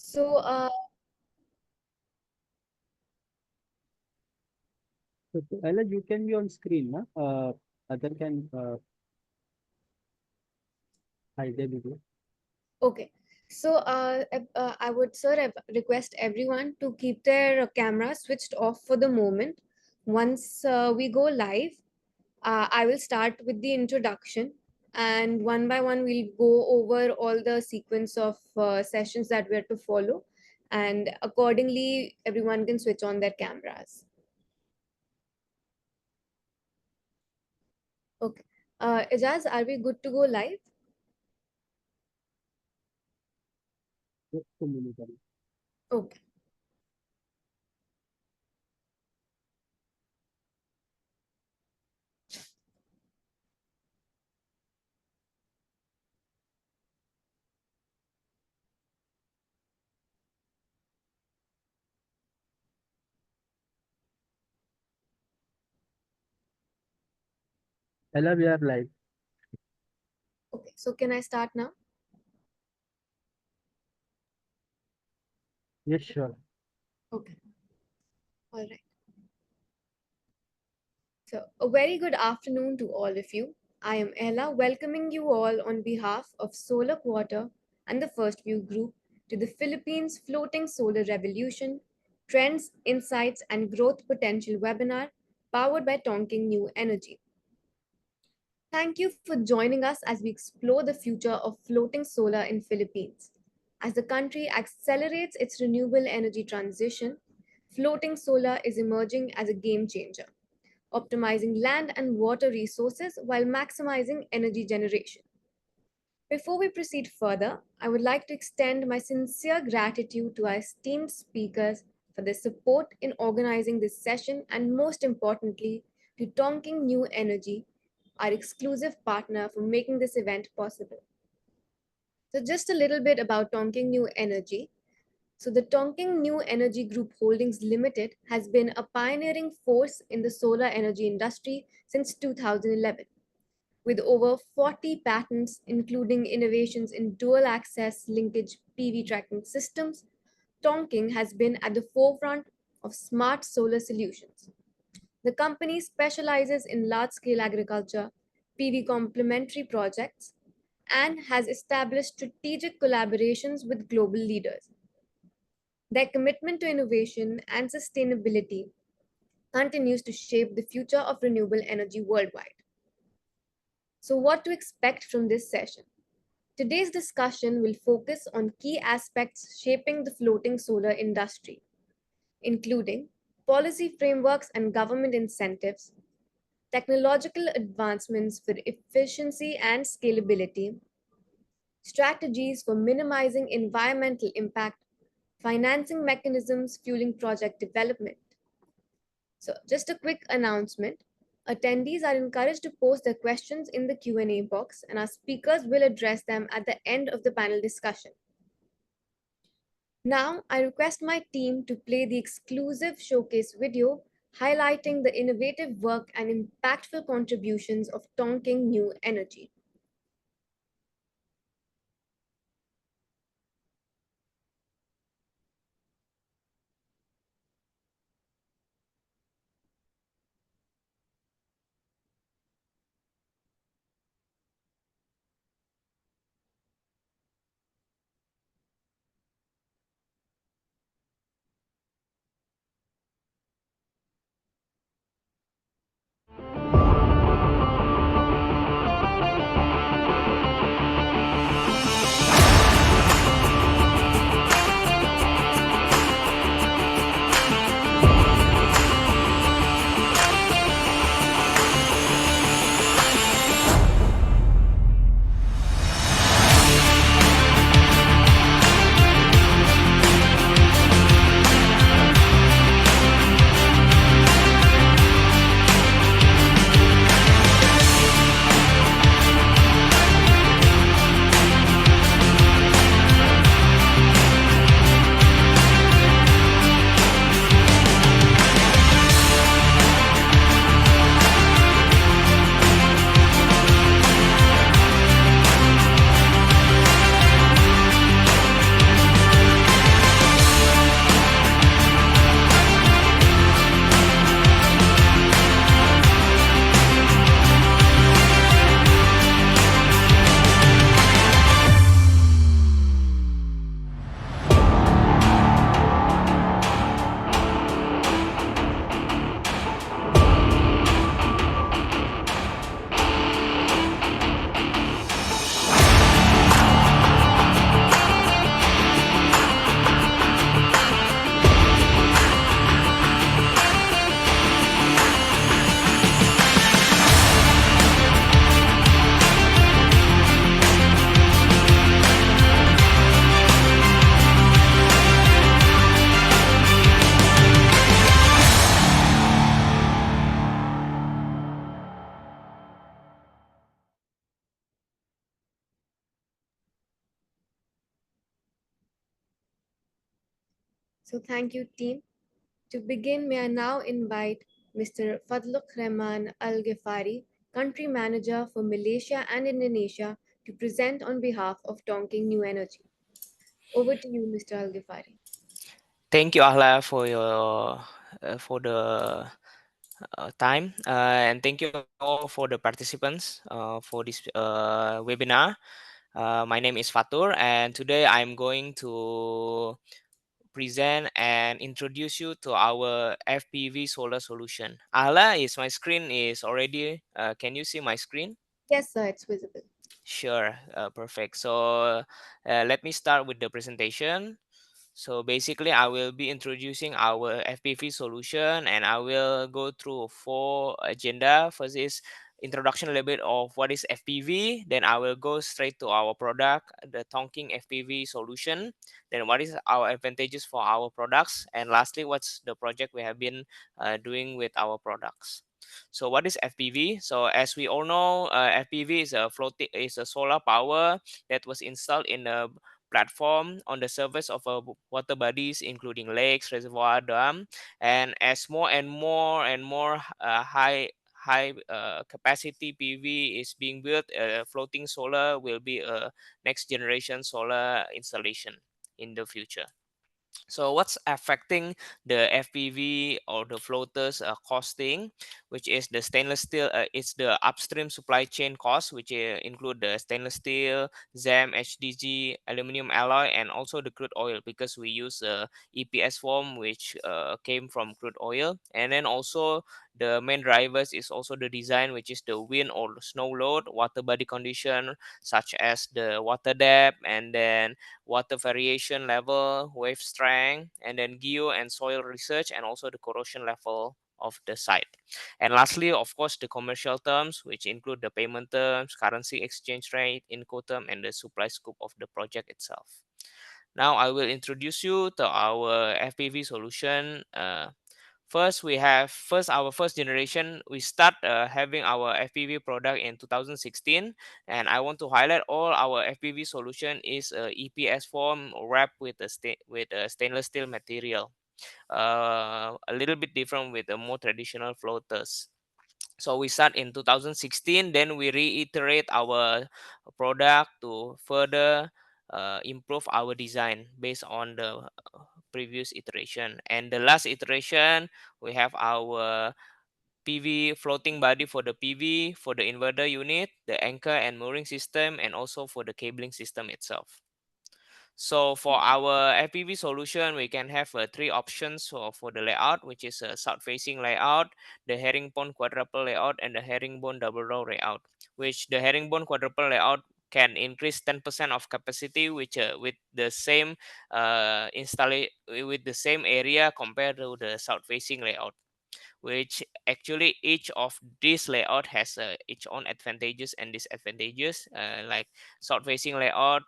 So, So, Ella, you can be on screen, na? Other can hide their video. okay. So, I would, sir, request everyone to keep their camera switched off for the moment. Once we go live, I will start with the introduction, and one by one, we'll go over all the sequence of sessions that we are to follow, and accordingly, everyone can switch on their cameras. Okay. Ijaz, are we good to go live? Just a minute, Ella. Okay. Ella, we are live. Okay. So, can I start now? Yes, sure. Okay. All right. So, a very good afternoon to all of you. I am Ella, welcoming you all on behalf of Solar Quarter and the First View Group to the Philippines Floating Solar Revolution Trends, Insights, and Growth Potential webinar powered by Tonking New Energy. Thank you for joining us as we explore the future of floating solar in Philippines. As the country accelerates its renewable energy transition, floating solar is emerging as a game changer, optimizing land and water resources while maximizing energy generation. Before we proceed further, I would like to extend my sincere gratitude to our esteemed speakers for their support in organizing this session and, most importantly, to Tonking New Energy, our exclusive partner, for making this event possible. So, just a little bit about Tonking New Energy. So, the Tonking New Energy Group Holdings Limited has been a pioneering force in the solar energy industry since 2011. With over 40 patents, including innovations in dual access linkage PV tracking systems, Tonking has been at the forefront of smart solar solutions. The company specializes in large scale agriculture, PV complementary projects, and has established strategic collaborations with global leaders. Their commitment to innovation and sustainability continues to shape the future of renewable energy worldwide. So, what to expect from this session? Today's discussion will focus on key aspects shaping the floating solar industry, including policy frameworks and government incentives, technological advancements for efficiency and scalability, strategies for minimizing environmental impact, financing mechanisms fueling project development. So, just a quick announcement. Attendees are encouraged to post their questions in the Q&A box, and our speakers will address them at the end of the panel discussion. Now, I request my team to play the exclusive showcase video highlighting the innovative work and impactful contributions of Tonking New Energy. So thank you, team. To begin, may I now invite Mr. Fadluk Rahman Al Ghifari, Country Manager for Malaysia and Indonesia, to present on behalf of Tonking New Energy. Over to you, Mr. Al Ghifari. Thank you, Ahla, for your for the time, and thank you all for the participants for this webinar. My name is Fatur, and today I'm going to present and introduce you to our FPV solar solution. Ahla, is my screen is already? Can you see my screen? Yes, sir, it's visible. Sure, perfect. So let me start with the presentation. So basically, I will be introducing our FPV solution, and I will go through four agenda. First is introduction a little bit of what is FPV. Then I will go straight to our product, the Tonking FPV solution. Then what is our advantages for our products, and lastly, what's the project we have been doing with our products. So what is FPV? So as we all know, FPV is a solar power that was installed in a platform on the surface of water bodies, including lakes, reservoir, dam, and as more and more and more high capacity PV is being built, floating solar will be a next generation solar installation in the future. So what's affecting the FPV or the floaters costing, which is the stainless steel? It's the upstream supply chain cost, which include the stainless steel, ZEM, HDG, aluminum alloy, and also the crude oil, because we use EPS form, which came from crude oil. And then also the main drivers is also the design, which is the wind or the snow load, water body condition, such as the water depth, and then water variation level, wave strength, and then geo and soil research, and also the corrosion level of the site. And lastly, of course, the commercial terms, which include the payment terms, currency exchange rate, Incoterm, and the supply scope of the project itself. Now I will introduce you to our FPV solution. First our first generation. We start having our FPV product in 2016, and I want to highlight all our FPV solution is EPS form wrapped with with a stainless steel material. A little bit different with the more traditional floaters. So we start in 2016, then we reiterate our product to further improve our design based on the previous iteration. And the last iteration, we have our PV floating body for the PV, for the inverter unit, the anchor and mooring system, and also for the cabling system itself. So for our FPV solution, we can have three options for the layout, which is a south-facing layout, the herringbone quadruple layout, and the herringbone double row layout. Which the herringbone quadruple layout can increase 10% of capacity, which with the same with the same area compared to the south-facing layout, which actually each of these layout has its own advantages and disadvantages. Like south facing layout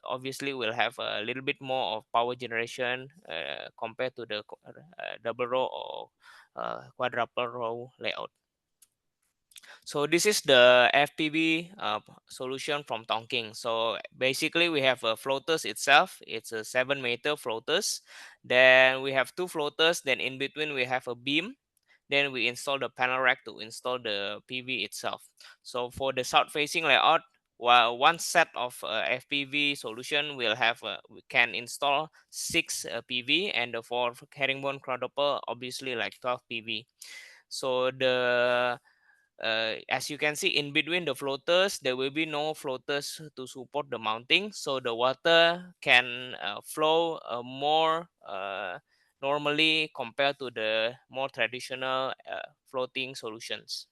obviously will have a little bit more of power generation compared to the double row or quadruple row layout. So this is the FPV solution from Tonking. So basically we have floaters itself. It's a 7-meter floaters. Then we have two floaters. Then in between we have a beam. Then we install the panel rack to install the PV itself. So for the south facing layout, while one set of FPV solution will have we can install 6 PV, and for herringbone quadruple obviously like 12 PV. So the as you can see, in between the floaters there will be no floaters to support the mounting, so the water can flow more normally compared to the more traditional floating solutions.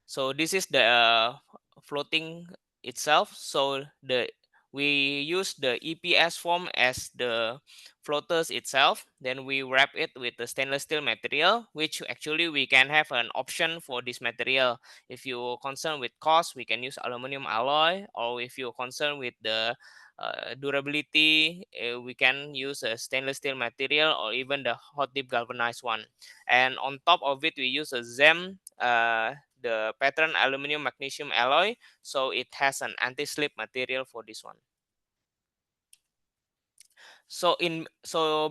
So this is the floating itself. So the we use the EPS form as the floaters itself. Then we wrap it with the stainless steel material, which actually we can have an option for this material. If you're concerned with cost, we can use aluminum alloy, or if you're concerned with the durability, we can use a stainless steel material or even the hot dip galvanized one. And on top of it, we use a ZEM, the pattern aluminum magnesium alloy, so it has an anti-slip material for this one. So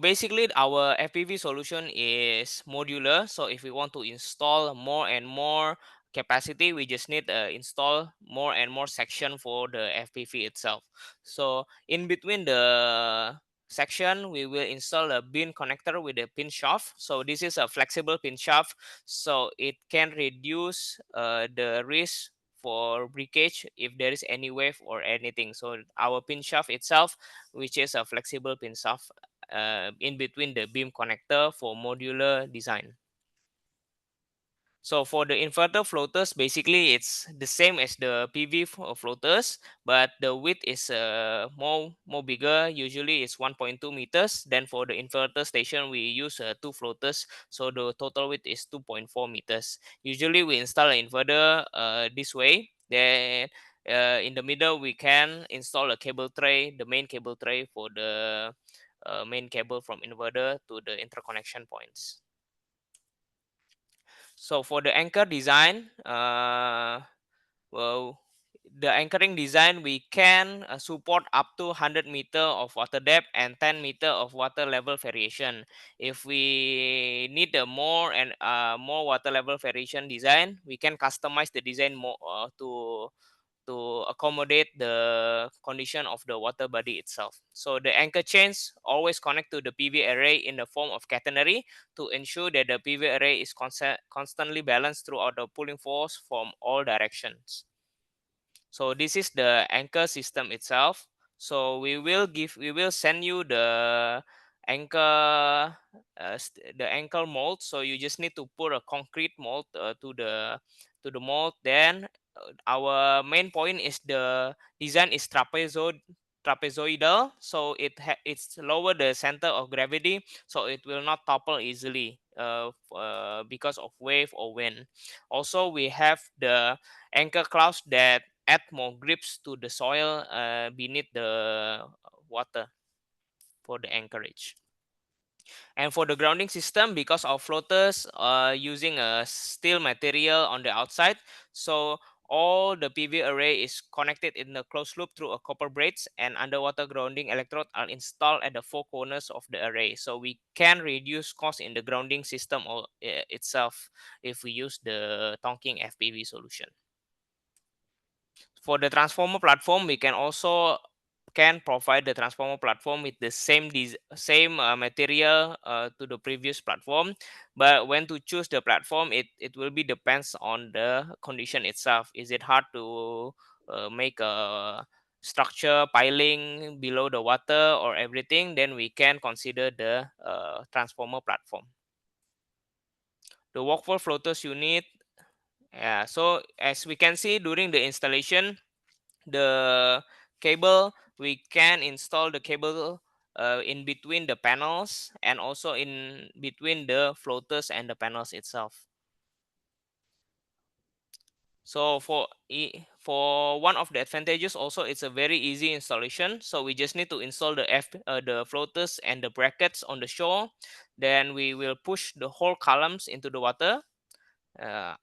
basically our FPV solution is modular. So if we want to install more and more capacity, we just need install more and more section for the FPV itself. So in between the section, we will install a pin connector with a pin shaft. So this is a flexible pin shaft, so it can reduce the risk for breakage if there is any wave or anything. So our pin shaft itself, which is a flexible pin shaft in between the beam connector for modular design. So for the inverter floaters, basically it's the same as the PV floaters, but the width is more bigger. Usually it's 1.2 meters. Then for the inverter station, we use two floaters, so the total width is 2.4 meters. Usually we install an inverter this way. Then in the middle we can install a cable tray, the main cable tray for the main cable from inverter to the interconnection points. So for the anchor design, well, the anchoring design, we can support up to 100 meter of water depth and 10 meter of water level variation. If we need a more and more water level variation design, we can customize the design more to accommodate the condition of the water body itself. So the anchor chains always connect to the PV array in the form of catenary to ensure that the PV array is constantly balanced throughout the pulling force from all directions. So this is the anchor system itself. So we will send you the anchor the anchor mold. So you just need to put a concrete mold to the mold. Then our main point is the design is trapezoidal, so it's lower the center of gravity, so it will not topple easily because of wave or wind. Also we have the anchor clouds that add more grips to the soil beneath the water for the anchorage. And for the grounding system, because our floaters are using a steel material on the outside, so all the PV array is connected in a closed loop through a copper braids, and underwater grounding electrodes are installed at the four corners of the array. So we can reduce cost in the grounding system itself if we use the Tonking FPV solution. For the transformer platform, we can also provide the transformer platform with the same material to the previous platform, but when to choose the platform, it will be depends on the condition itself. Is it hard to make a structure piling below the water or everything, then we can consider the transformer platform. The workflow floaters unit, yeah, so as we can see during the installation, the cable, we can install the cable in between the panels and also in between the floaters and the panels itself. So for one of the advantages also, it's a very easy installation. So we just need to install the floaters and the brackets on the shore. Then we will push the whole columns into the water. Uh,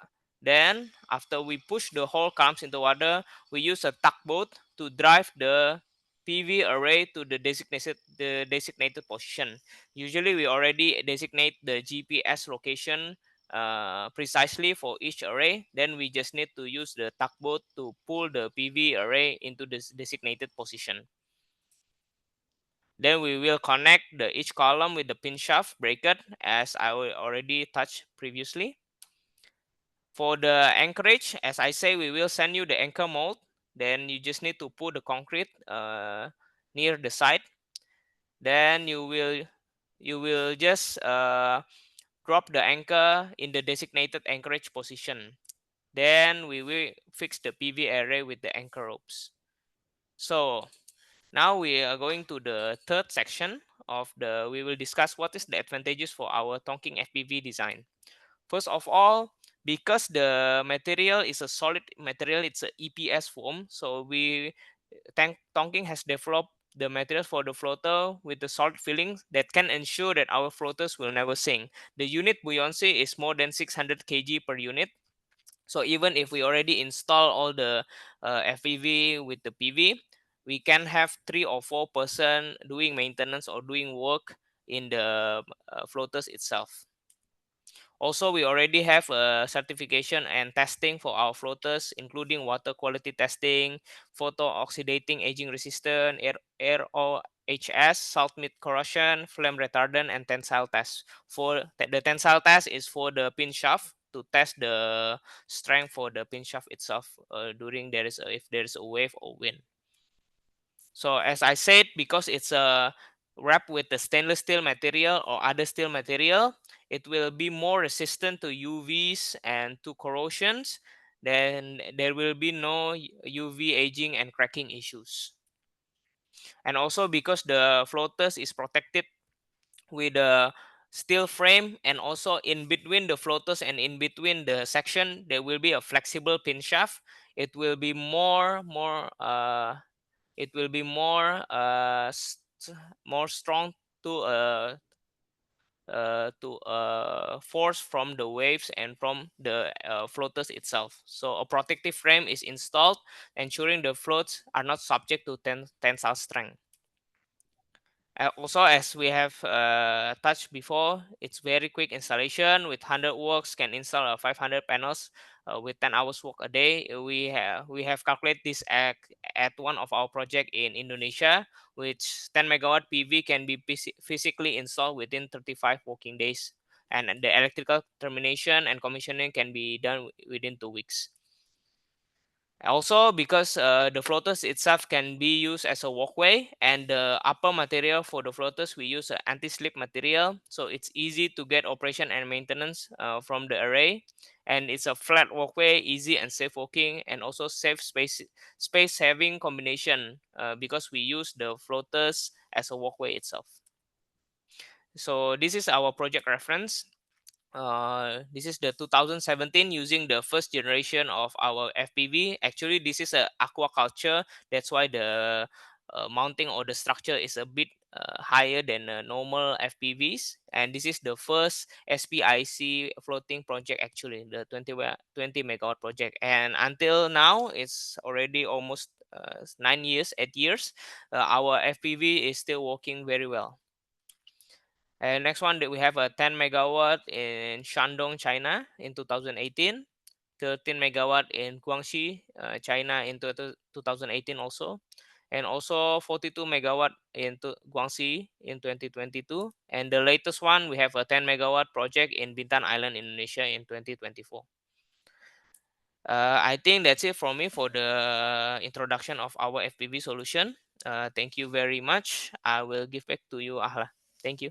then after we push the whole columns into water, we use a tugboat to drive the PV array to the designated position. Usually we already designate the GPS location precisely for each array. Then we just need to use the tugboat to pull the PV array into this designated position. Then we will connect each column with the pin shaft bracket, as I already touched previously. For the anchorage, as I say, we will send you the anchor mold. Then you just need to put the concrete near the site. Then you will just drop the anchor in the designated anchorage position. Then we will fix the PV array with the anchor ropes. So now we are going to the third section of we will discuss what is the advantages for our Tonking FPV design. First of all, because the material is a solid material, it's a EPS foam. So Tonking has developed the materials for the floater with the solid fillings that can ensure that our floaters will never sink. The unit buoyancy is more than 600 kg per unit. So even if we already install all the FPV with the PV, we can have 3 or 4 person doing maintenance or doing work in the floaters itself. Also, we already have a certification and testing for our floaters, including water quality testing, photo oxidating aging resistant, air OHS, salt mid corrosion, flame retardant, and tensile test. For the tensile test is for the pin shaft to test the strength for the pin shaft itself during if there is a wave or wind. So as I said, because it's a wrapped with the stainless steel material or other steel material, it will be more resistant to UVs and to corrosions. Then there will be no UV aging and cracking issues. And also because the floaters is protected with a steel frame, and also in between the floaters and in between the section there will be a flexible pin shaft. It will be more strong to force from the waves and from the floaters itself. So a protective frame is installed, ensuring the floats are not subject to tensile strength. Also, as we have touched before, it's very quick installation. With 100 works, can install 500 panels with 10 hours work a day. We have calculated this at one of our project in Indonesia, which 10 megawatt PV can be physically installed within 35 working days, and the electrical termination and commissioning can be done within 2 weeks. Also, because the floaters itself can be used as a walkway, and the upper material for the floaters we use anti-slip material, so it's easy to get operation and maintenance from the array, and it's a flat walkway, easy and safe walking, and also safe space saving combination because we use the floaters as a walkway itself. So this is our project reference. This is the 2017 using the first generation of our FPV. Actually, this is a aquaculture. That's why the mounting or the structure is a bit higher than normal FPVs. And this is the first SPIC floating project, actually, the 20 megawatt project. And until now, it's already almost 9 years, 8 years. Our FPV is still working very well. And next one that we have a 10 megawatt in Shandong, China in 2018, 13 megawatt in Guangxi, China in 2018 also, and also 42 megawatt in Guangxi in 2022. And the latest one, we have a 10 megawatt project in Bintan Island, Indonesia in 2024. I think that's it from me for the introduction of our FPV solution. Thank you very much. I will give back to you, Ahla. Thank you.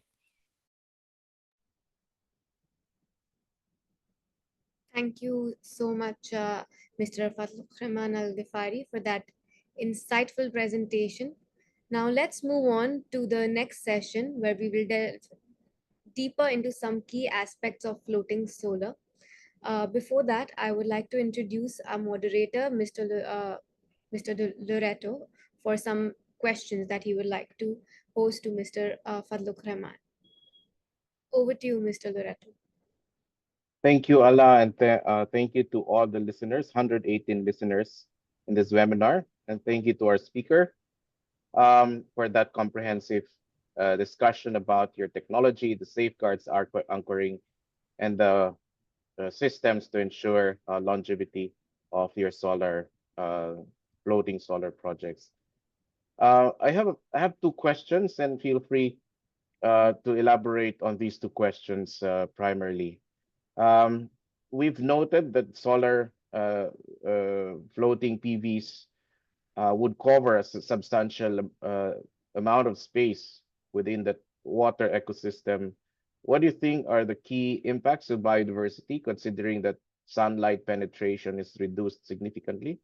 Thank you so much, Mr. Fathulrahman Al Ghifari, for that insightful presentation. Now, let's move on to the next session where we will delve deeper into some key aspects of floating solar. Before that, I would like to introduce our moderator, Mr. Loreto, for some questions that he would like to pose to Mr. Fadluk Rahman. Over to you, Mr. Loreto. Thank you, Allah, and thank you to all the listeners, 118 listeners in this webinar. And thank you to our speaker for that comprehensive discussion about your technology, the safeguards, anchoring, and the systems to ensure longevity of your floating solar projects. I have two questions, and feel free to elaborate on these two questions primarily. Um, we've noted that solar floating PVs would cover a substantial amount of space within the water ecosystem. What do you think are the key impacts of biodiversity, considering that sunlight penetration is reduced significantly?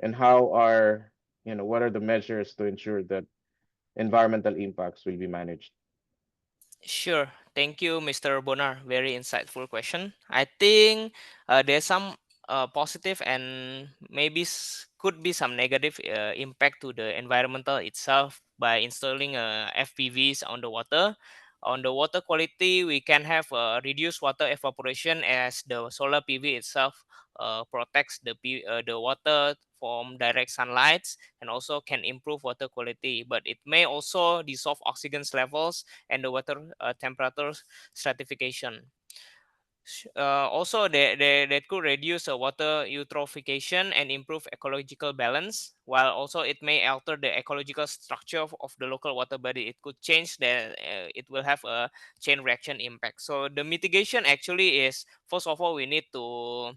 And what are the measures to ensure that environmental impacts will be managed? Sure. Thank you, Mr. Bonar. Very insightful question. I think there's some positive and maybe could be some negative impact to the environmental itself by installing FPVs on the water. On the water quality, we can have reduced water evaporation as the solar PV itself protects the water from direct sunlight, and also can improve water quality, but it may also dissolve oxygen levels and the water temperature stratification. Also, they could reduce water eutrophication and improve ecological balance, while also it may alter the ecological structure of the local water body. It could change the, it will have a chain reaction impact. So the mitigation actually is, first of all, we need to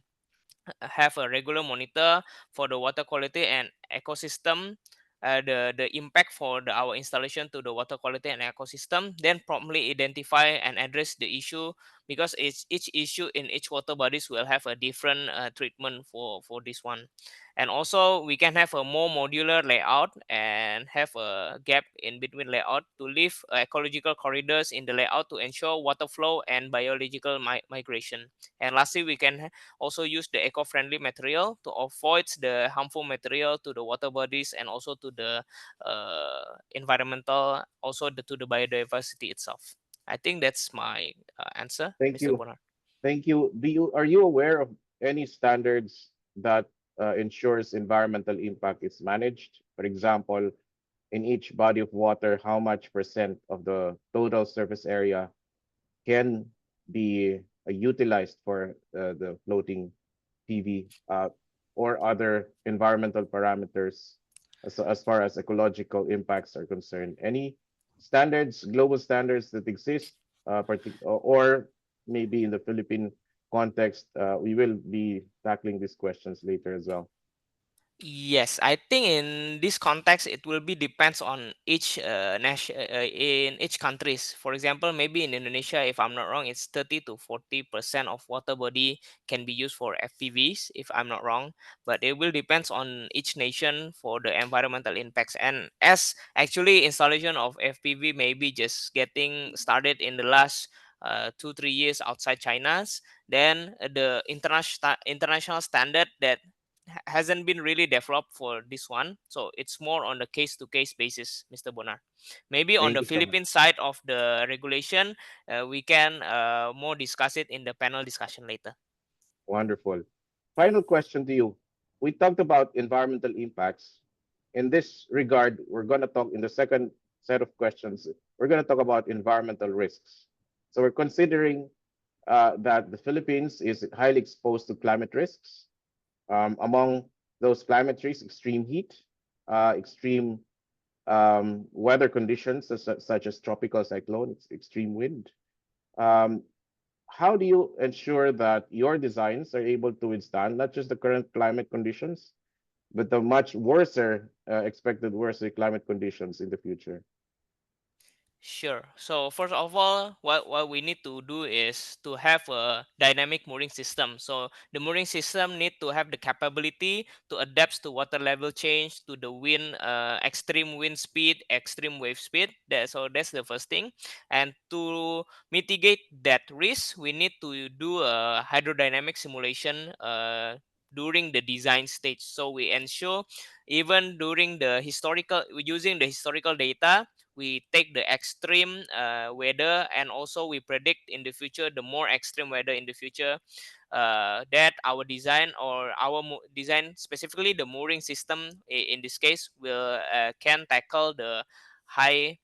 have a regular monitor for the water quality and ecosystem, the impact for our installation to the water quality and ecosystem, then promptly identify and address the issue, because each issue in each water bodies will have a different treatment for this one. And also we can have a more modular layout and have a gap in between layout to leave ecological corridors in the layout to ensure water flow and biological migration. And lastly, we can also use the eco-friendly material to avoid the harmful material to the water bodies and also to the environmental, also to the biodiversity itself. I think that's my answer, Thank Mr. you. Bonar. Thank you. Are you aware of any standards that ensures environmental impact is managed? For example, in each body of water, how much percent of the total surface area can be utilized for the floating PV, or other environmental parameters as far as ecological impacts are concerned? Any standards, global standards that exist, or maybe in the Philippine context? We will be tackling these questions later as well. Yes, I think in this context, it will be depends on each nation in each countries. For example, maybe in Indonesia, if I'm not wrong, it's 30 to 40% of water body can be used for FPVs, if I'm not wrong. But it will depends on each nation for the environmental impacts. And as actually installation of FPV maybe just getting started in the last 2 3 years outside China's, then the international standard that hasn't been really developed for this one, so it's more on the case to case basis, Mr. Bonar. Maybe on Thank the you so much. Philippine side of the regulation, we can more discuss it in the panel discussion later. Wonderful. Final question to you. We talked about environmental impacts. In this regard, we're going to talk in the second set of questions. We're going to talk about environmental risks. So we're considering that the Philippines is highly exposed to climate risks. Among those climate risks, extreme heat, extreme weather conditions such as tropical cyclones, extreme wind. Um, how do you ensure that your designs are able to withstand not just the current climate conditions, but the much worse expected worse climate conditions in the future? Sure. So first of all, what we need to do is to have a dynamic mooring system. So the mooring system need to have the capability to adapt to water level change, to the wind, extreme wind speed, extreme wave speed. So that's the first thing. And to mitigate that risk, we need to do a hydrodynamic simulation during the design stage. So we ensure even during the historical, using the historical data, we take the extreme weather, and also we predict in the future the more extreme weather in the future, that our design or our design, specifically the mooring system in this case, will can tackle the high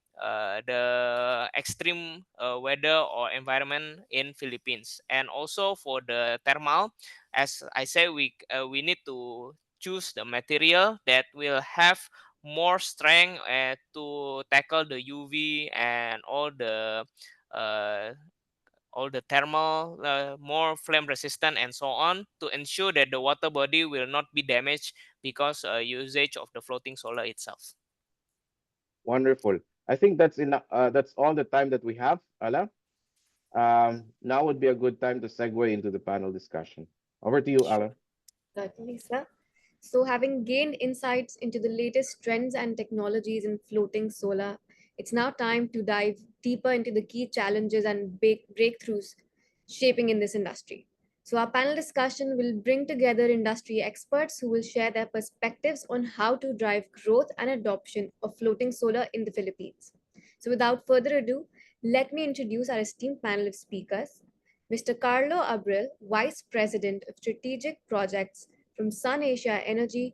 the extreme weather or environment in Philippines. And also for the thermal, as I say, we need to choose the material that will have more strength to tackle the UV and uh, all the thermal, more flame resistant and so on, to ensure that the water body will not be damaged because usage of the floating solar itself. Wonderful. I think that's enough. That's all the time that we have, Ala. Now would be a good time to segue into the panel discussion. Over to you, Sure. Ala. Certainly, sir. So, having gained insights into the latest trends and technologies in floating solar, it's now time to dive deeper into the key challenges and breakthroughs shaping in this industry. So, our panel discussion will bring together industry experts who will share their perspectives on how to drive growth and adoption of floating solar in the Philippines. So, without further ado, let me introduce our esteemed panel of speakers. Mr. Carlo Abril, Vice President of Strategic Projects from Sun Asia Energy,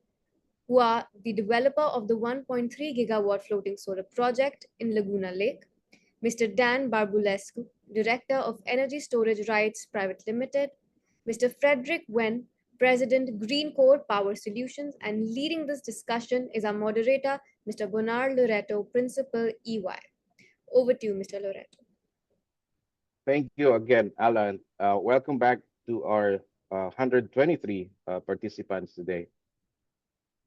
who are the developer of the 1.3 gigawatt floating solar project in Laguna Lake, Mr. Dan Barbulescu, Director of Energy Storage Rights Private Limited, Mr. Frederick Wen, President Green Core Power Solutions, and leading this discussion is our moderator, Mr. Bernard Loreto, Principal EY. Over to you, Mr. Loreto. Thank you again, Alan. Welcome back to our 123 participants today.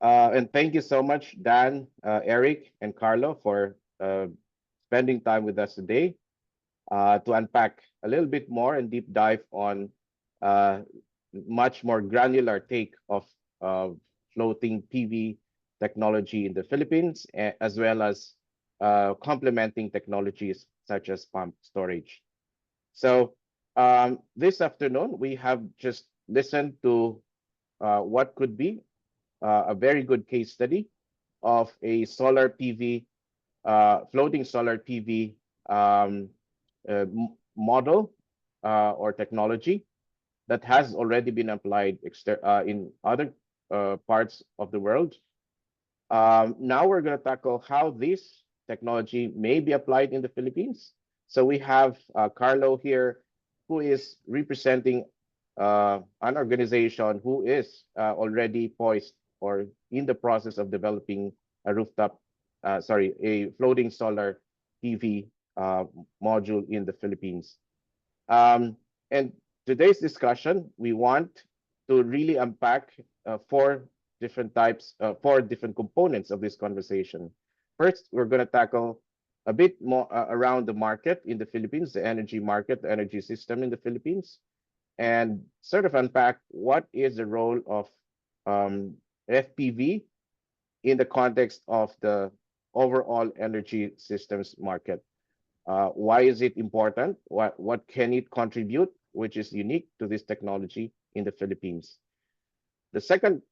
And thank you so much, Dan, Eric, and Carlo, for spending time with us today to unpack a little bit more and deep dive on uh, much more granular take of floating PV technology in the Philippines, as well as complementing technologies such as pump storage. So this afternoon, we have just listened to what could be a very good case study of a solar PV, floating solar PV model or technology that has already been applied in other parts of the world. Now we're going to tackle how this technology may be applied in the Philippines. So we have Carlo here, who is representing an organization who is already poised or in the process of developing a a floating solar PV module in the Philippines. And today's discussion, we want to really unpack four different components of this conversation. First, we're going to tackle a bit more around the market in the Philippines, the energy market, the energy system in the Philippines, and sort of unpack what is the role of FPV in the context of the overall energy systems market. Why is it important? What can it contribute, which is unique to this technology in the Philippines? The second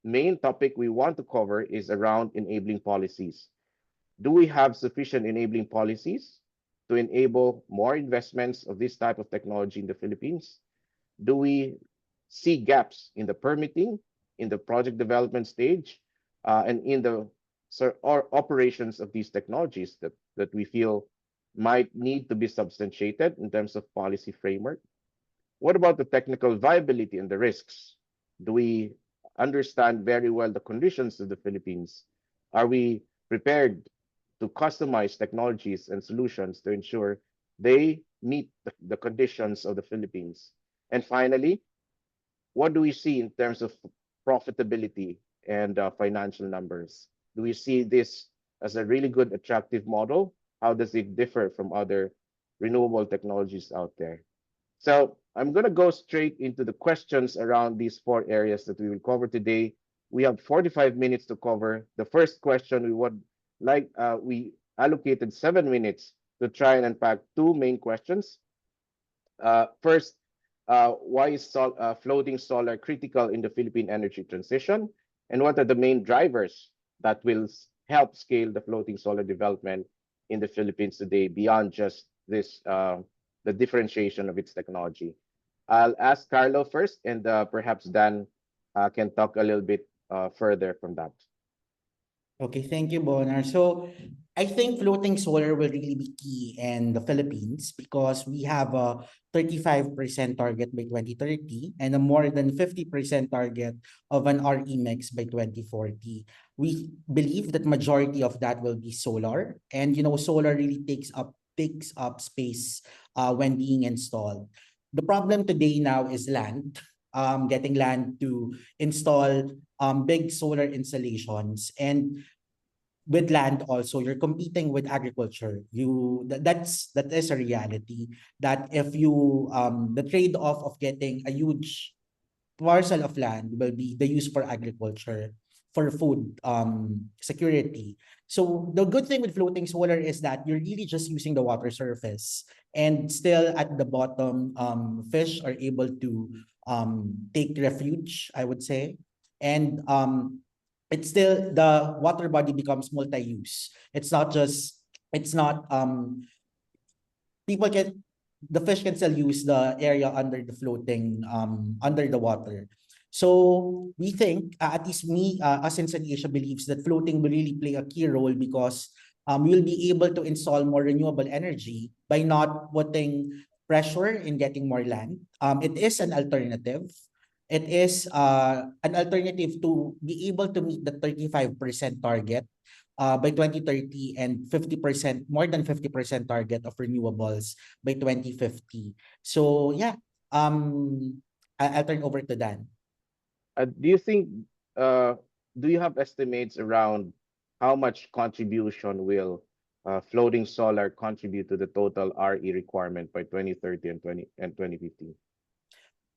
main topic we want to cover is around enabling policies. Do we have sufficient enabling policies to enable more investments of this type of technology in the Philippines? Do we see gaps in the permitting, in the project development stage, and in the operations of these technologies that we feel might need to be substantiated in terms of policy framework? What about the technical viability and the risks? Do we understand very well the conditions of the Philippines? Are we prepared to customize technologies and solutions to ensure they meet the conditions of the Philippines? And finally, what do we see in terms of profitability and financial numbers? Do we see this as a really good, attractive model? How does it differ from other renewable technologies out there? So I'm going to go straight into the questions around these four areas that we will cover today. We have 45 minutes to cover. The first question we allocated 7 minutes to try and unpack two main questions. First, why is floating solar critical in the Philippine energy transition? And what are the main drivers that will help scale the floating solar development in the Philippines today beyond just this, the differentiation of its technology? I'll ask Carlo first, and perhaps Dan can talk a little bit further from that. Okay, thank you, Bonar. So I think floating solar will really be key in the Philippines because we have a 35% target by 2030 and a more than 50% target of an RE mix by 2040. We believe that majority of that will be solar, and solar really takes up space when being installed. The problem today now is land. Getting land to install big solar installations, and with land also you're competing with agriculture. That is a reality, that if you the trade-off of getting a huge parcel of land will be the use for agriculture, for food security. So the good thing with floating solar is that you're really just using the water surface, and still at the bottom fish are able to take refuge, I would say. And it's still, the water body becomes multi-use. It's not people can the fish can still use the area under the floating under the water. So we think, at least me, us in San Asia believes that floating will really play a key role because we'll be able to install more renewable energy by not putting pressure in getting more land. It is an alternative. It is an alternative to be able to meet the 35% target by 2030 and 50%, more than 50% target of renewables by 2050. So yeah, I'll turn over to Dan. Do you think, uh, do you have estimates around how much contribution will floating solar contribute to the total RE requirement by 2030 and 2050?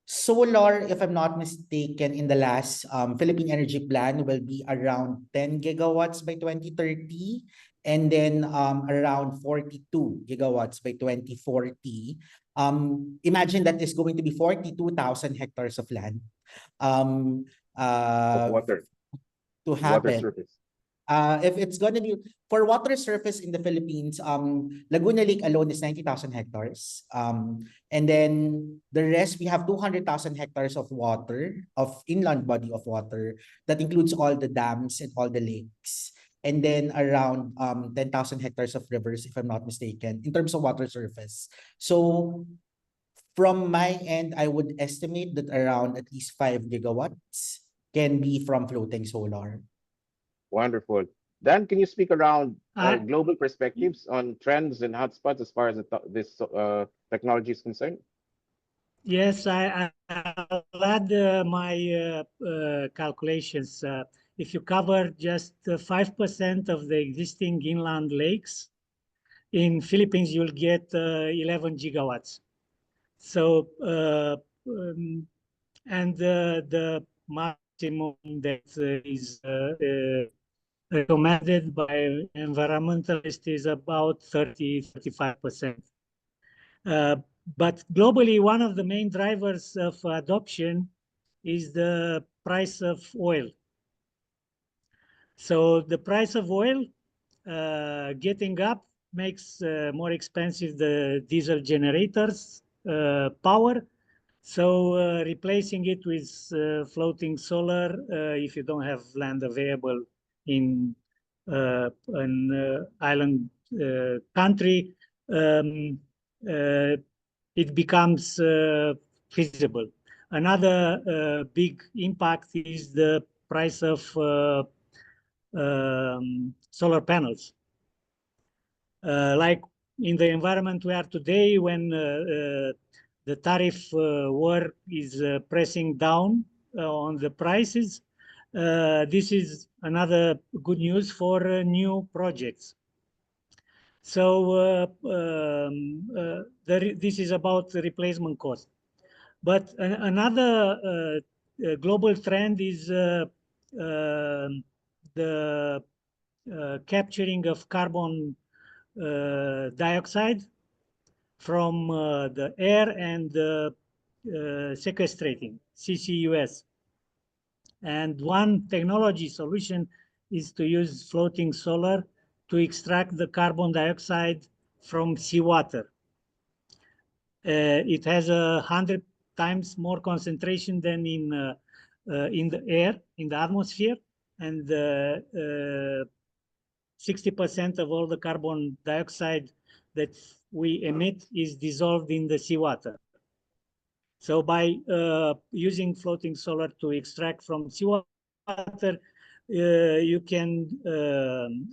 Solar, if I'm not mistaken, in the last Philippine Energy Plan will be around 10 gigawatts by 2030 and then around 42 gigawatts by 2040. Imagine that is going to be 42,000 hectares of land um, Of uh, to water happen. surface. If it's gonna be for water surface in the Philippines, Laguna Lake alone is 90,000 hectares. And then the rest, we have 200,000 hectares of water, of inland body of water, that includes all the dams and all the lakes. And then around 10,000 hectares of rivers, if I'm not mistaken, in terms of water surface. So from my end, I would estimate that around at least 5 gigawatts can be from floating solar. Wonderful. Dan, can you speak around I global perspectives on trends and hotspots as far as this technology is concerned? Yes, I'll add my calculations. If you cover just 5% of the existing inland lakes, in Philippines, you'll get 11 gigawatts. So, and the maximum that is recommended by environmentalists is about 35%. But globally, one of the main drivers of adoption is the price of oil. So the price of oil getting up makes more expensive the diesel generators power. So replacing it with floating solar, if you don't have land available in an island country, um, it becomes feasible. Another big impact is the price of solar panels. Like in the environment we are today, when the tariff war is pressing down on the prices, this is another good news for new projects. So this is about the replacement cost. But another global trend is the capturing of carbon dioxide from the air and sequestrating, CCUS. And one technology solution is to use floating solar to extract the carbon dioxide from seawater. It has 100 times more concentration than in the air, in the atmosphere, and 60% of all the carbon dioxide that we emit is dissolved in the seawater. So by using floating solar to extract from seawater, you can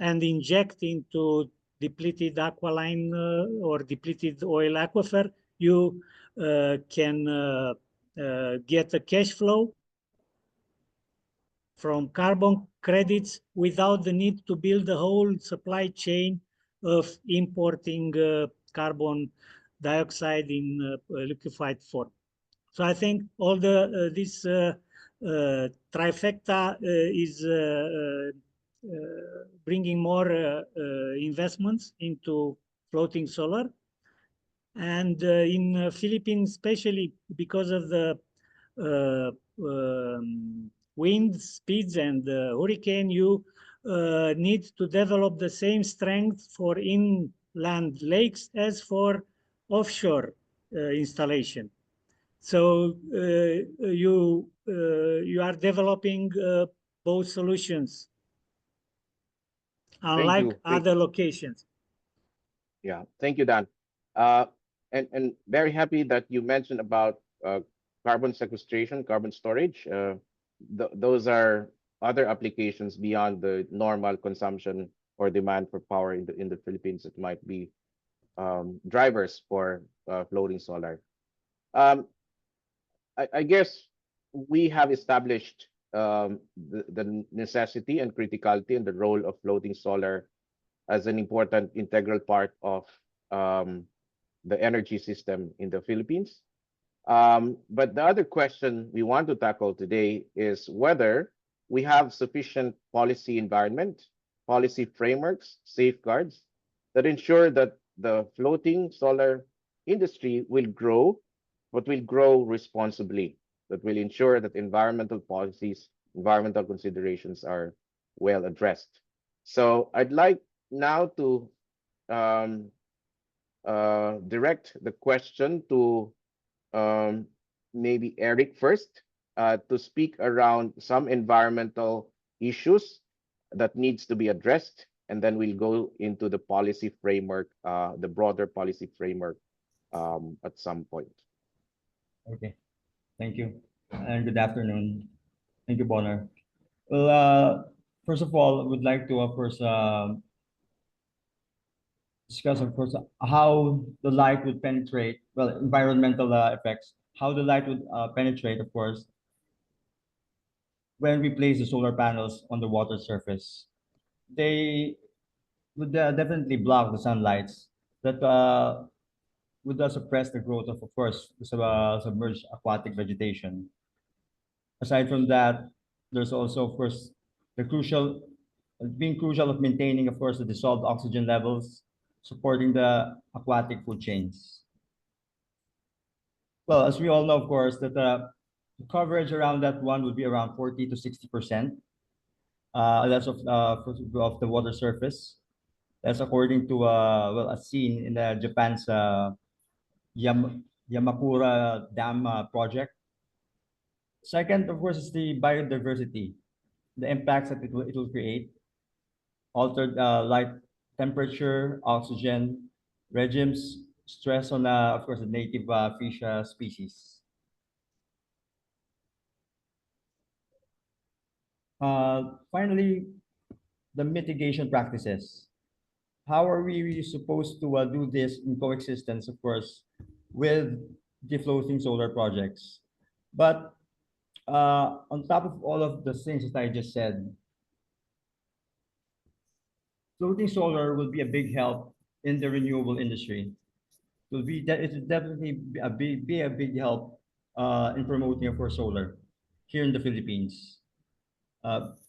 and inject into depleted aqualine or depleted oil aquifer, you can get a cash flow from carbon credits without the need to build a whole supply chain of importing carbon dioxide in liquefied form. So I think all the this trifecta is bringing more investments into floating solar. And in Philippines, especially because of the wind speeds and hurricane, you need to develop the same strength for inland lakes as for offshore installation. So you are developing both solutions, Thank unlike you. other locations. Yeah, thank you, Dan. Uh, and very happy that you mentioned about carbon sequestration, carbon storage. Those are other applications beyond the normal consumption or demand for power in the Philippines that might be drivers for floating solar. Um, I guess we have established the necessity and criticality and the role of floating solar as an important integral part of um, the energy system in the Philippines. But the other question we want to tackle today is whether we have sufficient policy environment, policy frameworks, safeguards that ensure that the floating solar industry will grow, but will grow responsibly, that will ensure that environmental policies, environmental considerations are well addressed. So I'd like now to um, direct the question to um, maybe Eric first to speak around some environmental issues that needs to be addressed, and then we'll go into the policy framework, the broader policy framework at some point. Okay, thank you, and good afternoon. Thank you, Bonner. Well, first of all, I would like to, of course, discuss, of course, how the light would penetrate, well, environmental effects, how the light would penetrate, of course, when we place the solar panels on the water surface. They would definitely block the sunlights that would suppress the growth of course, the submerged aquatic vegetation. Aside from that, there's also, of course, the crucial, being crucial of maintaining, of course, the dissolved oxygen levels, supporting the aquatic food chains. Well, as we all know, of course, that the coverage around that one would be around 40 to 60%. That's of the water surface. That's according to well, a scene in Japan's Yamakura Dam project. Second, of course, is the biodiversity, the impacts that it will create, altered light temperature, oxygen regimes, stress on, of course, the native fish species. Finally, the mitigation practices. How are we really supposed to do this in coexistence, of course, with the floating solar projects? But on top of all of the things that I just said, floating solar will be a big help in the renewable industry. It will definitely be a big help in promoting, of course, solar here in the Philippines.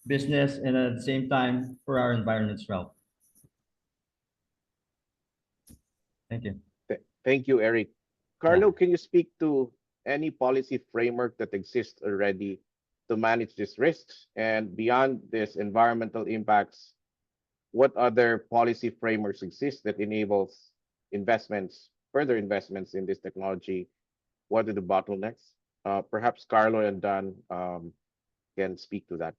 Business and at the same time for our environment as well. Thank you. Thank you, Eric. Yeah. Carlo, can you speak to any policy framework that exists already to manage these risks? And beyond these environmental impacts, what other policy frameworks exist that enables investments, further investments in this technology? What are the bottlenecks? Perhaps Carlo and Dan can speak to that.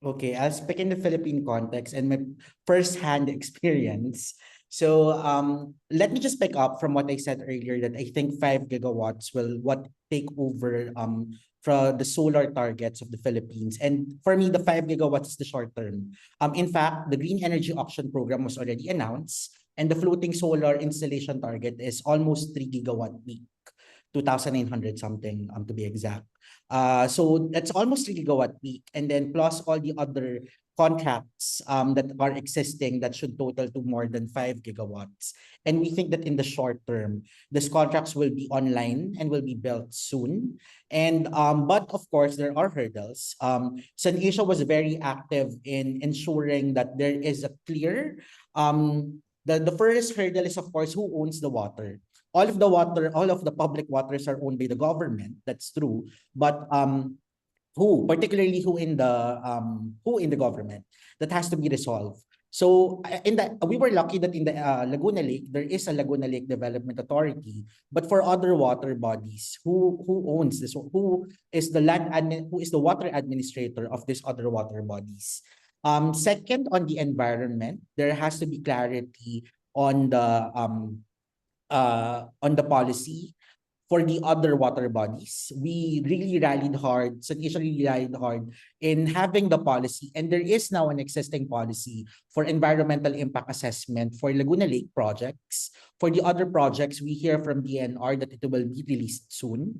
Okay, I'll speak in the Philippine context and my first-hand experience. So let me just pick up from what I said earlier that I think 5 gigawatts will take over from the solar targets of the Philippines. And for me, the 5 gigawatts is the short term. In fact, the Green Energy Auction Program was already announced, and the floating solar installation target is almost 3 gigawatt peak, 2,900 something to be exact. So that's almost 3 gigawatt peak, and then plus all the other contracts that are existing that should total to more than 5 gigawatts. And we think that in the short term, these contracts will be online and will be built soon. And but of course, there are hurdles. Asia was very active in ensuring that there is a clear the first hurdle is of course who owns the water. All of the public waters are owned by the government. That's true. But particularly who in the government, that has to be resolved. So in the we were lucky that in the Laguna Lake there is a Laguna Lake Development Authority, but for other water bodies, who owns this? Who is the who is the water administrator of these other water bodies? Second, on the environment, there has to be clarity on the policy for the other water bodies. We really rallied hard, Santisha really rallied hard in having the policy, and there is now an existing policy for environmental impact assessment for Laguna Lake projects. For the other projects, we hear from DNR that it will be released soon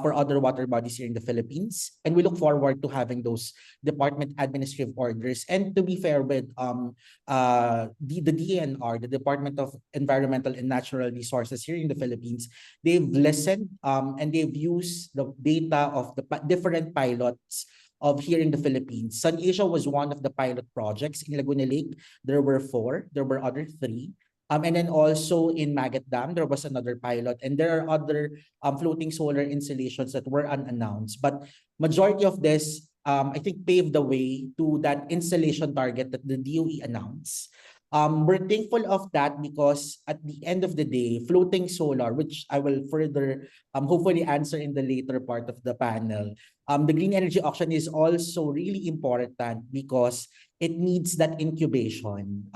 for other water bodies here in the Philippines, and we look forward to having those department administrative orders. And to be fair with the DNR, the Department of Environmental and Natural Resources here in the Philippines, they've listened and they've used the data of the different pilots of here in the Philippines. Sun Asia was one of the pilot projects in Laguna Lake. There were 4. There were other 3. And then also in Magat Dam, there was another pilot. And there are other floating solar installations that were unannounced. But majority of this, I think, paved the way to that installation target that the DOE announced. We're thankful of that because at the end of the day, floating solar, which I will further hopefully answer in the later part of the panel, the green energy auction is also really important because it needs that incubation.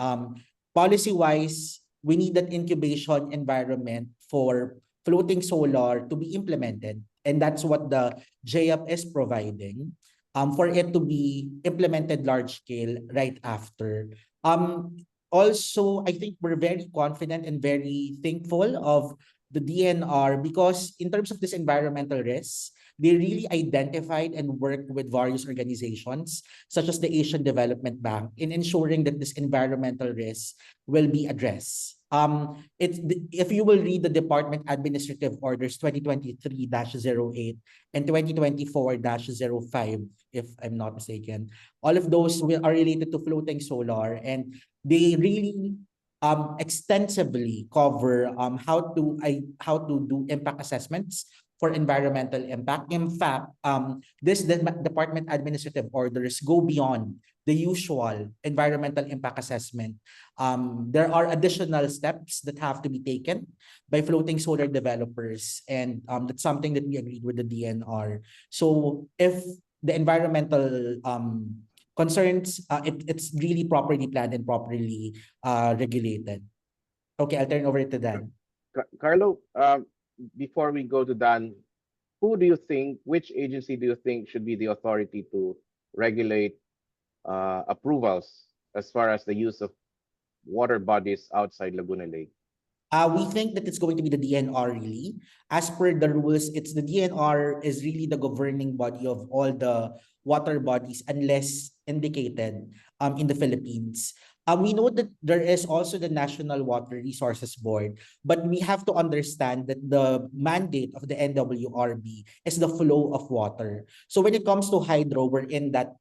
Policy-wise, we need that incubation environment for floating solar to be implemented. And that's what the JUP is providing for it to be implemented large scale right after. Also, I think we're very confident and very thankful of the DNR because in terms of this environmental risks, they really identified and worked with various organizations such as the Asian Development Bank in ensuring that this environmental risk will be addressed. If you will read the Department Administrative Orders 2023-08 and 2024-05, if I'm not mistaken, all of those are related to floating solar, and they really extensively cover how to do impact assessments for environmental impact. In fact, this department administrative orders go beyond the usual environmental impact assessment. There are additional steps that have to be taken by floating solar developers, and that's something that we agreed with the DNR. So if the environmental concerns, it's really properly planned and properly regulated. Okay, I'll turn over to Dan. Carlo, before we go to Dan, which agency do you think should be the authority to regulate approvals as far as the use of water bodies outside Laguna Lake? We think that it's going to be the DNR really. As per the rules, it's the DNR is really the governing body of all the water bodies unless indicated in the Philippines. We know that there is also the National Water Resources Board, but we have to understand that the mandate of the NWRB is the flow of water. So when it comes to hydro, we're in that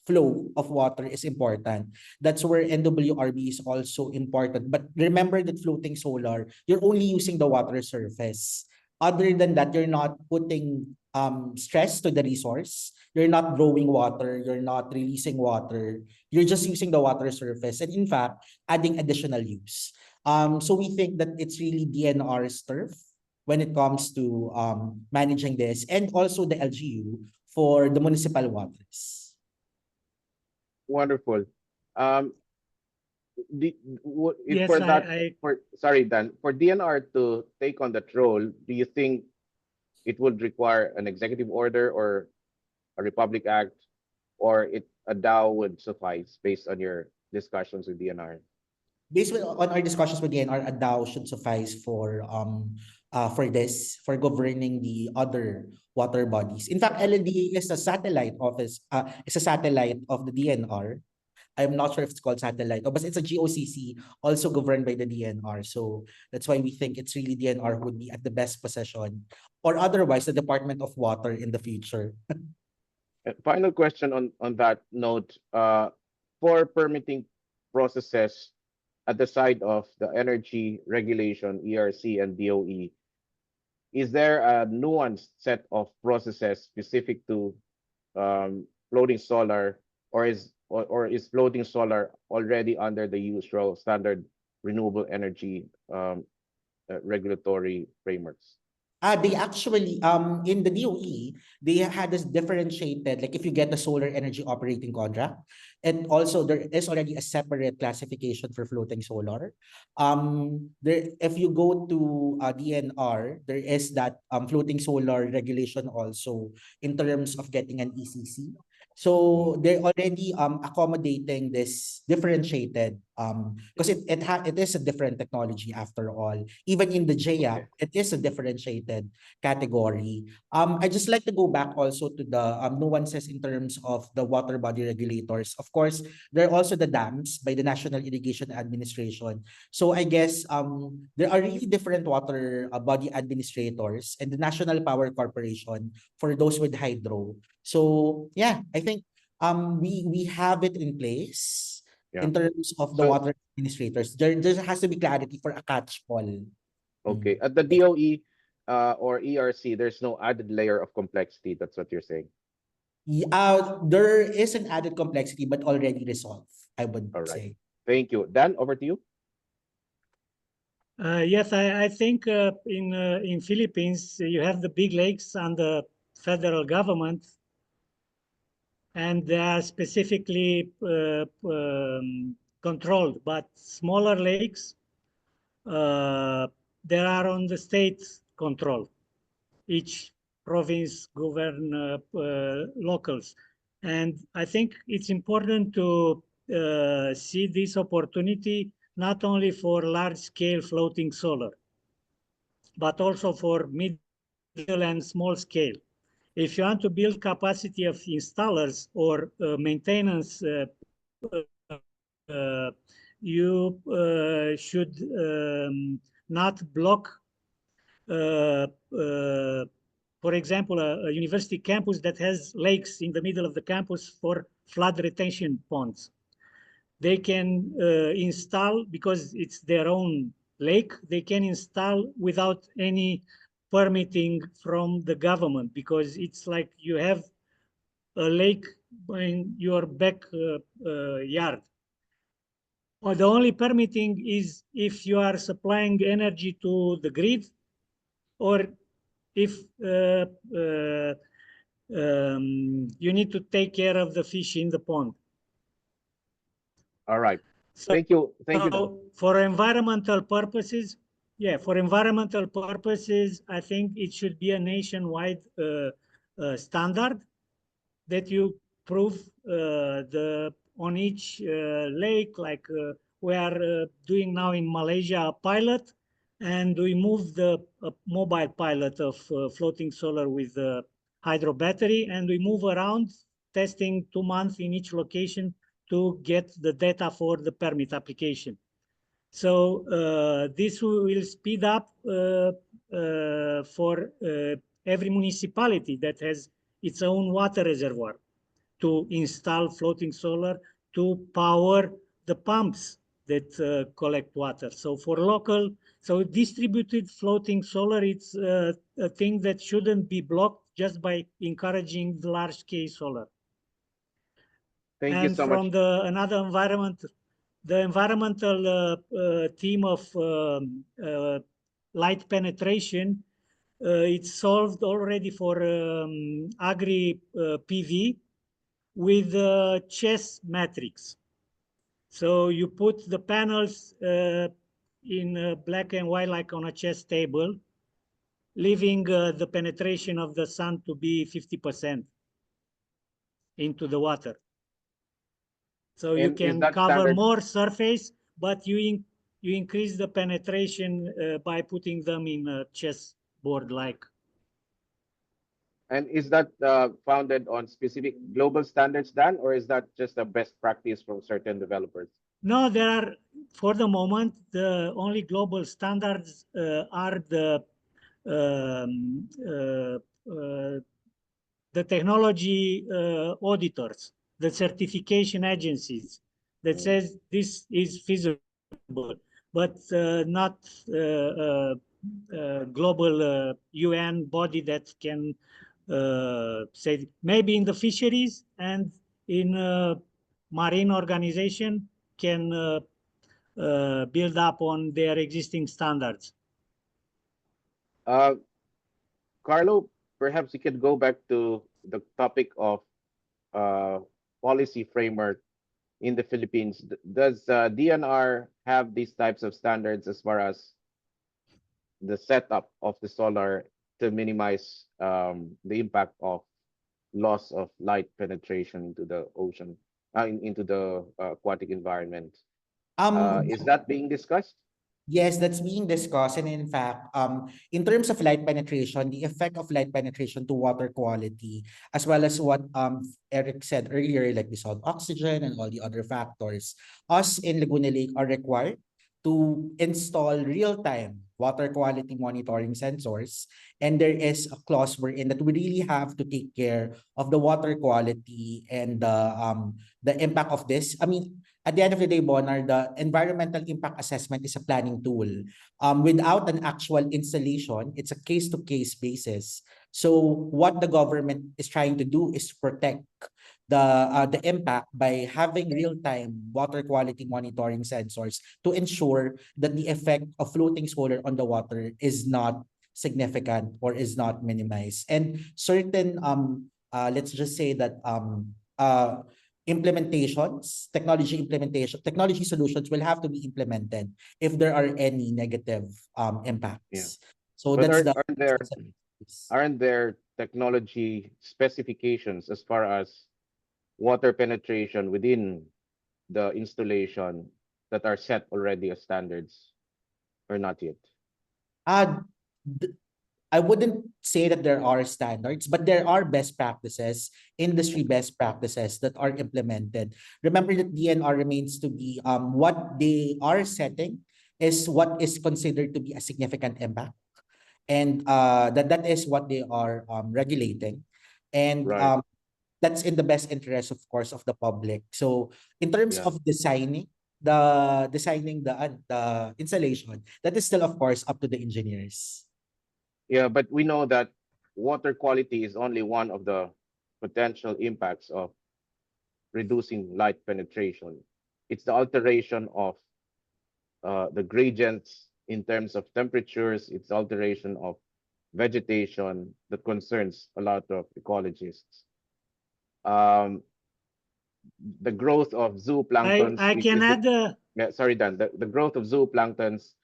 flow of water is important. That's where NWRB is also important. But remember that floating solar, you're only using the water surface. Other than that, you're not putting stress to the resource. You're not drawing water. You're not releasing water. You're just using the water surface. And in fact, adding additional use. So we think that it's really DNR's turf when it comes to managing this, and also the LGU for the municipal waters. Wonderful. Um, Yes, for that, I sorry, Dan, for DNR to take on that role, do you think it would require an executive order or a Republic Act, or a DAO would suffice based on your discussions with DNR? Based on our discussions with DNR, a DAO should suffice for this, for governing the other water bodies. In fact, LNDA is a satellite office, is a satellite of the DNR. I'm not sure if it's called satellite, but it's a GOCC also governed by the DNR. So that's why we think it's really DNR who would be at the best position, or otherwise the Department of Water in the future. Final question on that note, for permitting processes at the side of the energy regulation, ERC and DOE, is there a nuanced set of processes specific to floating solar, or or is floating solar already under the usual standard renewable energy regulatory frameworks? They actually in the DOE they had this differentiated, like if you get the solar energy operating contract, and also there is already a separate classification for floating solar. There if you go to DNR, there is that floating solar regulation also in terms of getting an ECC. So Mm, they're already accommodating this differentiated because it is a different technology after all. Even in the okay. JAP, it is a differentiated category. I just like to go back also to the nuances in terms of the water body regulators. Of course, there are also the dams by the National Irrigation Administration. So I guess there are really different water body administrators and the National Power Corporation for those with hydro. So yeah, I think we have it in place Yeah. in terms of the So water administrators. There has to be clarity for a catch all. okay, Mm. at the DOE or ERC, there's no added layer of complexity. That's what you're saying. There is an added complexity, but already resolved, I would All right. say. Thank you. Dan, over to you. Yes, I think in Philippines you have the big lakes and the federal government, and they are specifically controlled. But smaller lakes, uh, they are on the state control. Each province govern locals, and I think it's important to see this opportunity not only for large-scale floating solar, but also for middle and small scale. If you want to build capacity of installers or maintenance, you should not block, for example, a university campus that has lakes in the middle of the campus for flood retention ponds. They can install, because it's their own lake, they can install without any permitting from the government, because it's like you have a lake in your back yard. Or the only permitting is if you are supplying energy to the grid, or if you need to take care of the fish in the pond. All right. So Thank you, Dan. for environmental purposes, yeah, for environmental purposes, I think it should be a nationwide standard that you prove the on each lake, like we are doing now in Malaysia, a pilot, and we move the mobile pilot of floating solar with hydro battery, and we move around testing 2 months in each location to get the data for the permit application. So this will speed up for every municipality that has its own water reservoir to install floating solar to power the pumps that collect water. So for local, so distributed floating solar, it's a thing that shouldn't be blocked just by encouraging the large scale solar. Thank you And so from much. the another environment, the environmental team of light penetration, it's solved already for agri PV with chess matrix. So you put the panels in black and white like on a chess table, leaving the penetration of the sun to be 50% into the water. So you And is can that cover standard? more surface, but you increase the penetration by putting them in a chessboard like. And is that founded on specific global standards, Dan, or is that just a best practice from certain developers? No, there are, for the moment, the only global standards are um, uh, uh, the technology auditors, the certification agencies that Mm. says this is feasible, but not global UN body that can say maybe in the fisheries and in marine organization can build up on their existing standards. Uh, Carlo, perhaps you could go back to the topic of uh, policy framework in the Philippines. Does DNR have these types of standards as far as the setup of the solar to minimize the impact of loss of light penetration into the ocean, into the aquatic environment? Um, Is that being discussed? Yes, that's being discussed. And in fact, in terms of light penetration, the effect of light penetration to water quality, as well as what Eric said earlier, like dissolved oxygen and all the other factors, us in Laguna Lake are required to install real-time water quality monitoring sensors. And there is a clause wherein that we really have to take care of the water quality and the impact of this. I mean, at the end of the day, Bonar, the environmental impact assessment is a planning tool. Without an actual installation, it's a case-to-case basis. So what the government is trying to do is protect the impact by having real-time water quality monitoring sensors to ensure that the effect of floating solar on the water is not significant or is not minimized. And certain let's just say that technology solutions will have to be implemented if there are any negative Yeah. impacts. So But that's are, the aren't there aren't there technology specifications as far as water penetration within the installation that are set already as standards or not yet? uh, th- I wouldn't say that there are standards, but there are best practices, industry best practices that are implemented. Remember that DNR remains to be what they are setting is what is considered to be a significant impact, and that is what they are regulating, and Right. that's in the best interest, of course, of the public. So in terms Yeah. of designing the installation, that is still, of course, up to the engineers. Yeah, but we know that water quality is only one of the potential impacts of reducing light penetration. It's the alteration of the gradients in terms of temperatures, it's alteration of vegetation that concerns a lot of ecologists. Um, the growth of zooplanktons I can is add yeah, sorry, Dan. The growth of zooplanktons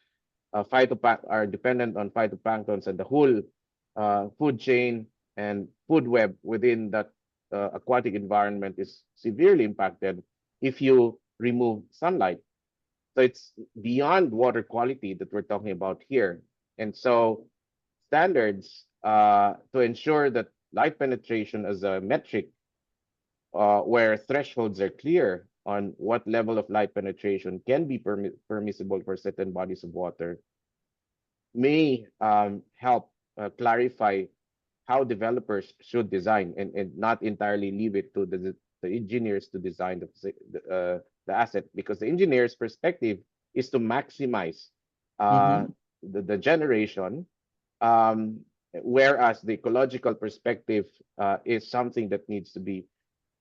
are dependent on phytoplanktons and the whole food chain and food web within that aquatic environment is severely impacted if you remove sunlight. So it's beyond water quality that we're talking about here. And so standards to ensure that light penetration as a metric where thresholds are clear on what level of light penetration can be permissible for certain bodies of water may help clarify how developers should design and not entirely leave it to the engineers to design the asset, because the engineer's perspective is to maximize uh, Mhm. the generation, um, whereas the ecological perspective is something that needs to be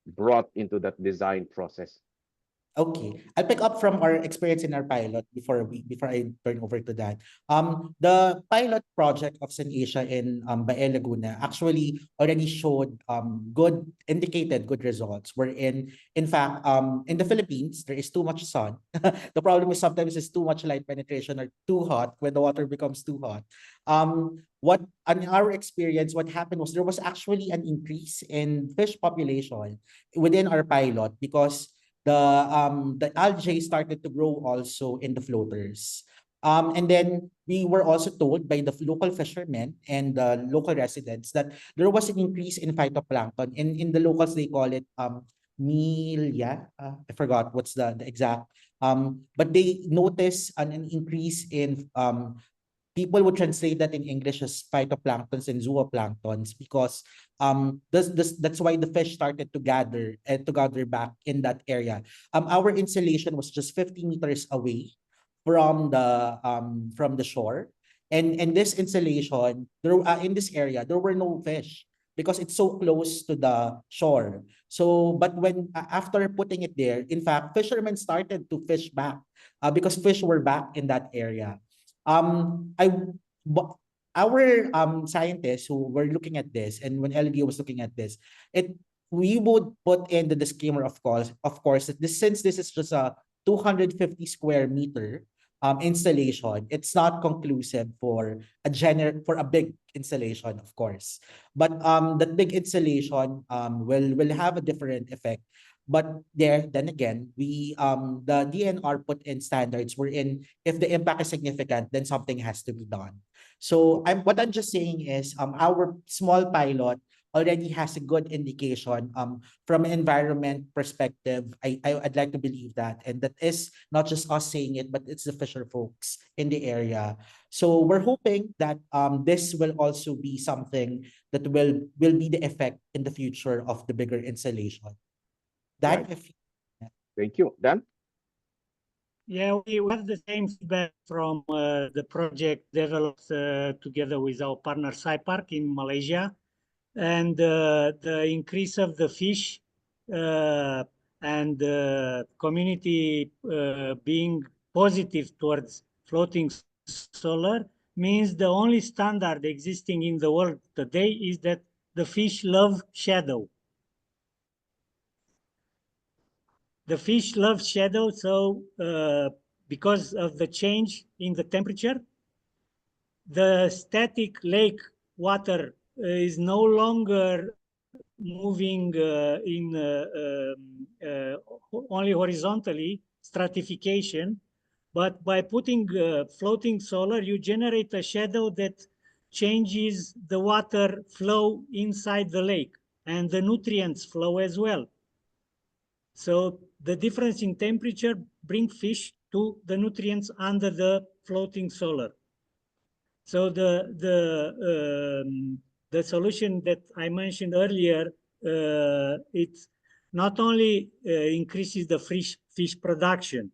brought into that design process. Okay, I'll pick up from our experience in our pilot before I turn over to that. The pilot project of San Asia in Bae Laguna actually already showed indicated good results. In fact, in the Philippines there is too much sun. The problem is sometimes it's too much light penetration or too hot when the water becomes too hot. What in our experience, what happened was there was actually an increase in fish population within our pilot because the algae started to grow also in the floaters. And then we were also told by the local fishermen and the local residents that there was an increase in phytoplankton. In the locals, they call it milia. I forgot what's the exact. But they noticed an increase in people would translate that in English as phytoplanktons and zooplanktons because that's why the fish started to gather back in that area. Our installation was just 50 meters away from the shore, and this installation there in this area there were no fish. because it's so close to the shore. So, but when after putting it there, in fact, fishermen started to fish back because fish were back in that area. I but our scientists who were looking at this, and when LGU was looking at this, it we would put in the disclaimer, of course, that this, since this is just a 250 square meter installation, it's not conclusive for for a big installation, of course. But that big installation will have a different effect. But there, then again, we the DNR put in standards wherein if the impact is significant, then something has to be done. So what I'm just saying is our small pilot already has a good indication from an environment perspective. I'd like to believe that, and that is not just us saying it, but it's the fisher folks in the area. So we're hoping that this will also be something that will be the effect in the future of the bigger installation. Right. That if Thank you. Dan? Yeah, we have the same feedback from the project developed together with our partner SciPark in Malaysia. And the increase of the fish and community being positive towards floating solar means the only standard existing in the world today is that the fish love shadow. The fish love shadow, so because of the change in the temperature, the static lake water is no longer moving only horizontally, stratification, but by putting floating solar, you generate a shadow that changes the water flow inside the lake and the nutrients flow as well. So the difference in temperature bring fish to the nutrients under the floating solar. So the solution that I mentioned earlier, it not only increases the fish production.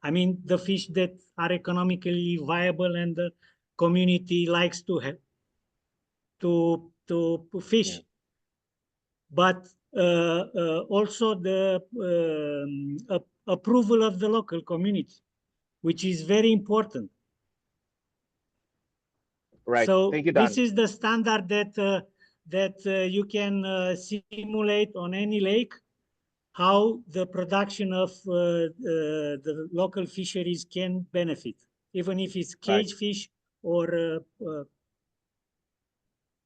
I mean, the fish that are economically viable and the community likes to have to fish, Yeah. but also the approval of the local community, which is very important. Right. So Thank you, this Dan. is the standard that you can simulate on any lake, how the production of the local fisheries can benefit, even if it's Right. cage fish or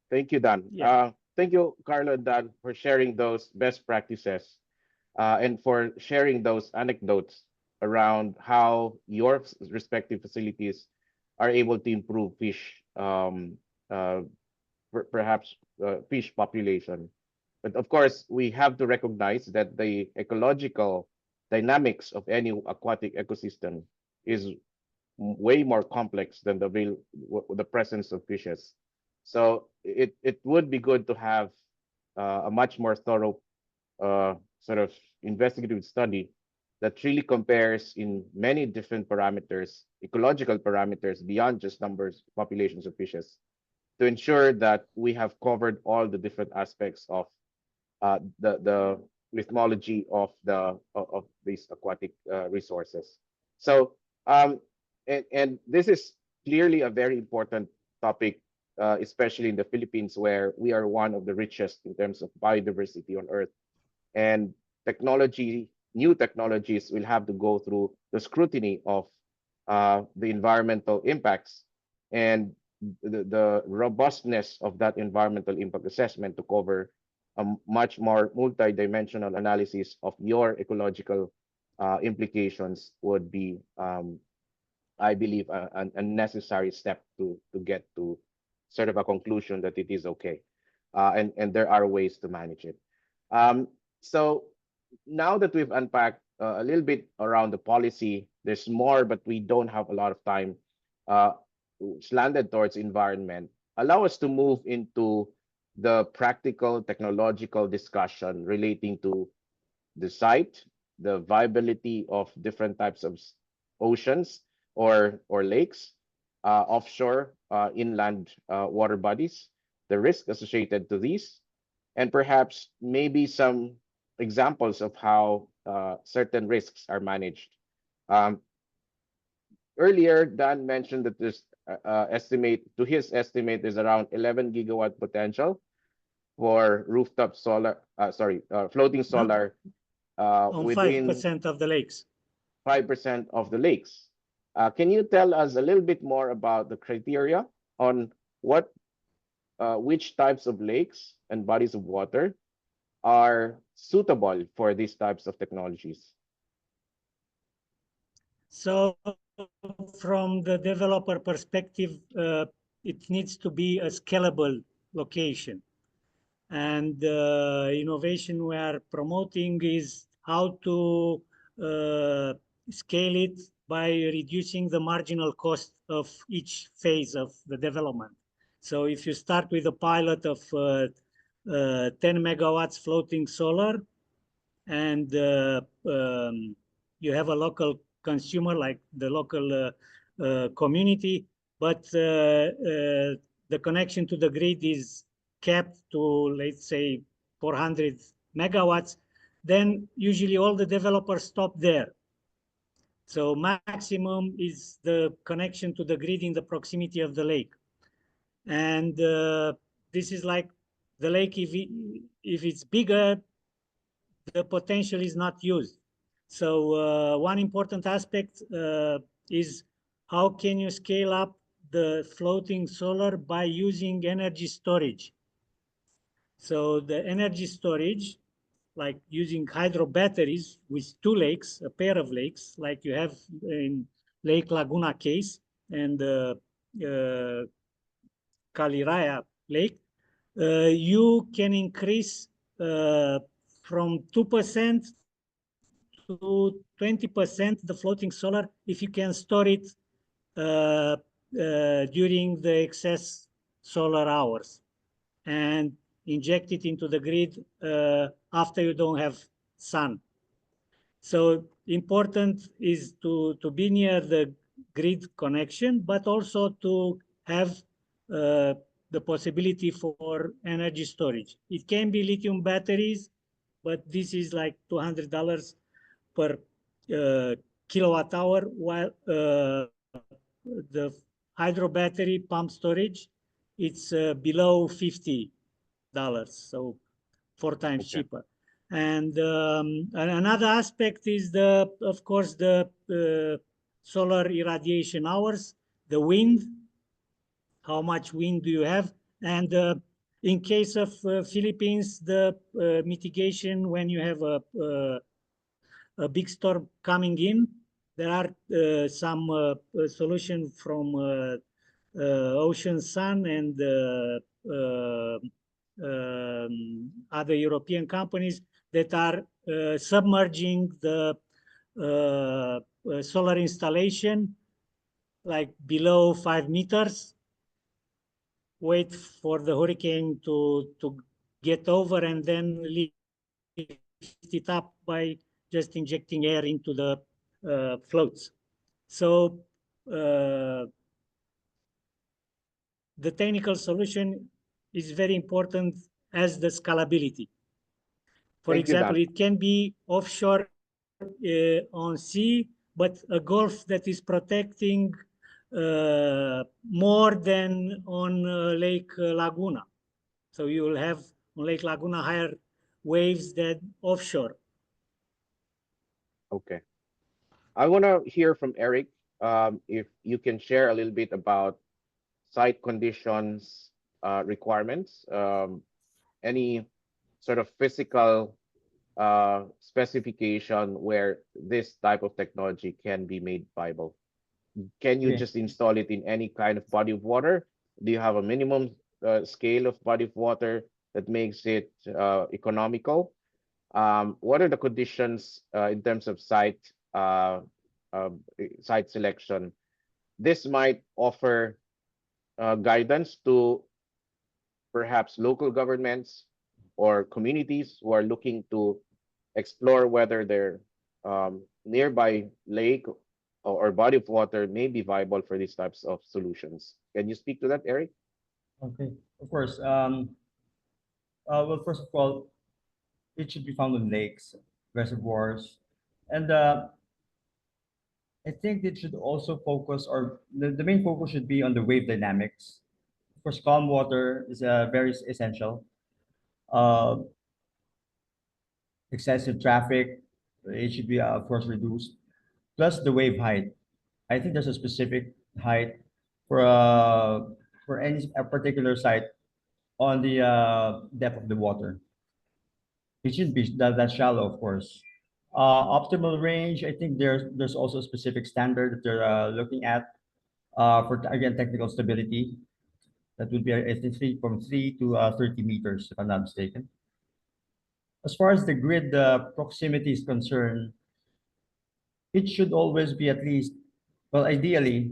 Thank you, Dan. yeah. Thank you, Carlo and Dan, for sharing those best practices and for sharing those anecdotes around how your respective facilities are able to improve fish, uh, perhaps fish population. But of course, we have to recognize that the ecological dynamics of any aquatic ecosystem is way more complex than the presence of fishes. So it would be good to have a much more thorough sort of investigative study that really compares in many different parameters, ecological parameters beyond just numbers, populations of fishes, to ensure that we have covered all the different aspects of the rhythmology of these aquatic resources. So and this is clearly a very important topic, especially in the Philippines, where we are one of the richest in terms of biodiversity on Earth. And new technologies will have to go through the scrutiny of the environmental impacts and the robustness of that environmental impact assessment to cover a much more multidimensional analysis of your ecological implications would be, I believe, a necessary step to get to sort of a conclusion that it is okay, and there are ways to manage it. Um, so now that we've unpacked a little bit around the policy, there's more, but we don't have a lot of time. Uh, slanted towards environment, allow us to move into the practical technological discussion relating to the site, the viability of different types of oceans or lakes, offshore, inland water bodies, the risk associated to these, and perhaps maybe some examples of how certain risks are managed. Um, Earlier, Dan mentioned that there's estimate to his estimate there's around 11 gigawatt potential for rooftop solar, floating No, solar on within 5% of the lakes. 5% of the lakes. Can you tell us a little bit more about the criteria on what, which types of lakes and bodies of water are suitable for these types of technologies? So from the developer perspective, it needs to be a scalable location. And the innovation we are promoting is how to scale it by reducing the marginal cost of each phase of the development. So if you start with a pilot of 10 megawatts floating solar, and you have a local consumer like the local community, but the connection to the grid is capped to, let's say, 400 megawatts, then usually all the developers stop there. So maximum is the connection to the grid in the proximity of the lake. And this is like the lake, if it's bigger, the potential is not used. So one important aspect is how can you scale up the floating solar by using energy storage. So the energy storage, like using hydro batteries with two lakes, a pair of lakes, like you have in Lake Laguna case and Caliraya Lake, you can increase from 2% to 20% the floating solar if you can store it during the excess solar hours and inject it into the grid after you don't have sun. So important is to be near the grid connection, but also to have the possibility for energy storage. It can be lithium batteries, but this is like $200 per kilowatt hour, while the hydro battery pump storage, it's below $50. So 4 times Okay. cheaper. And another aspect is of course, the solar irradiation hours, the wind, how much wind do you have? And in case of Philippines, the mitigation when you have a big storm coming in, there are some solution from Ocean Sun and other European companies that are submerging the solar installation like below 5 meters, wait for the hurricane to get over, and then lift it up by just injecting air into the floats. So the technical solution is very important as the scalability. For Thank you, example, Dan. it can be offshore on sea, but a gulf that is protecting more than on Lake Laguna. So you will have on Lake Laguna higher waves than offshore. Okay. I want to hear from Eric, if you can share a little bit about site conditions, requirements, any sort of physical specification where this type of technology can be made viable. Can you Okay. just install it in any kind of body of water? Do you have a minimum scale of body of water that makes it economical? What are the conditions in terms of uh, site selection? This might offer guidance to perhaps local governments or communities who are looking to explore whether their nearby lake or body of water may be viable for these types of solutions. Can you speak to that, Eric? Okay. Of course. Well, first of all, it should be found in lakes, reservoirs, and I think it should also focus, or the main focus should be on the wave dynamics. Of course, calm water is very essential. Uh, Excessive traffic, it should be, of course, reduced. Plus the wave height. I think there's a specific height for any a particular site on the depth of the water. It shouldn't be that shallow, of course. Optimal range, I think there's also a specific standard that they're looking at for again technical stability. That would be I think from 3 to 30 meters, if I'm not mistaken. As far as the grid proximity is concerned, it should always be at least, well, ideally,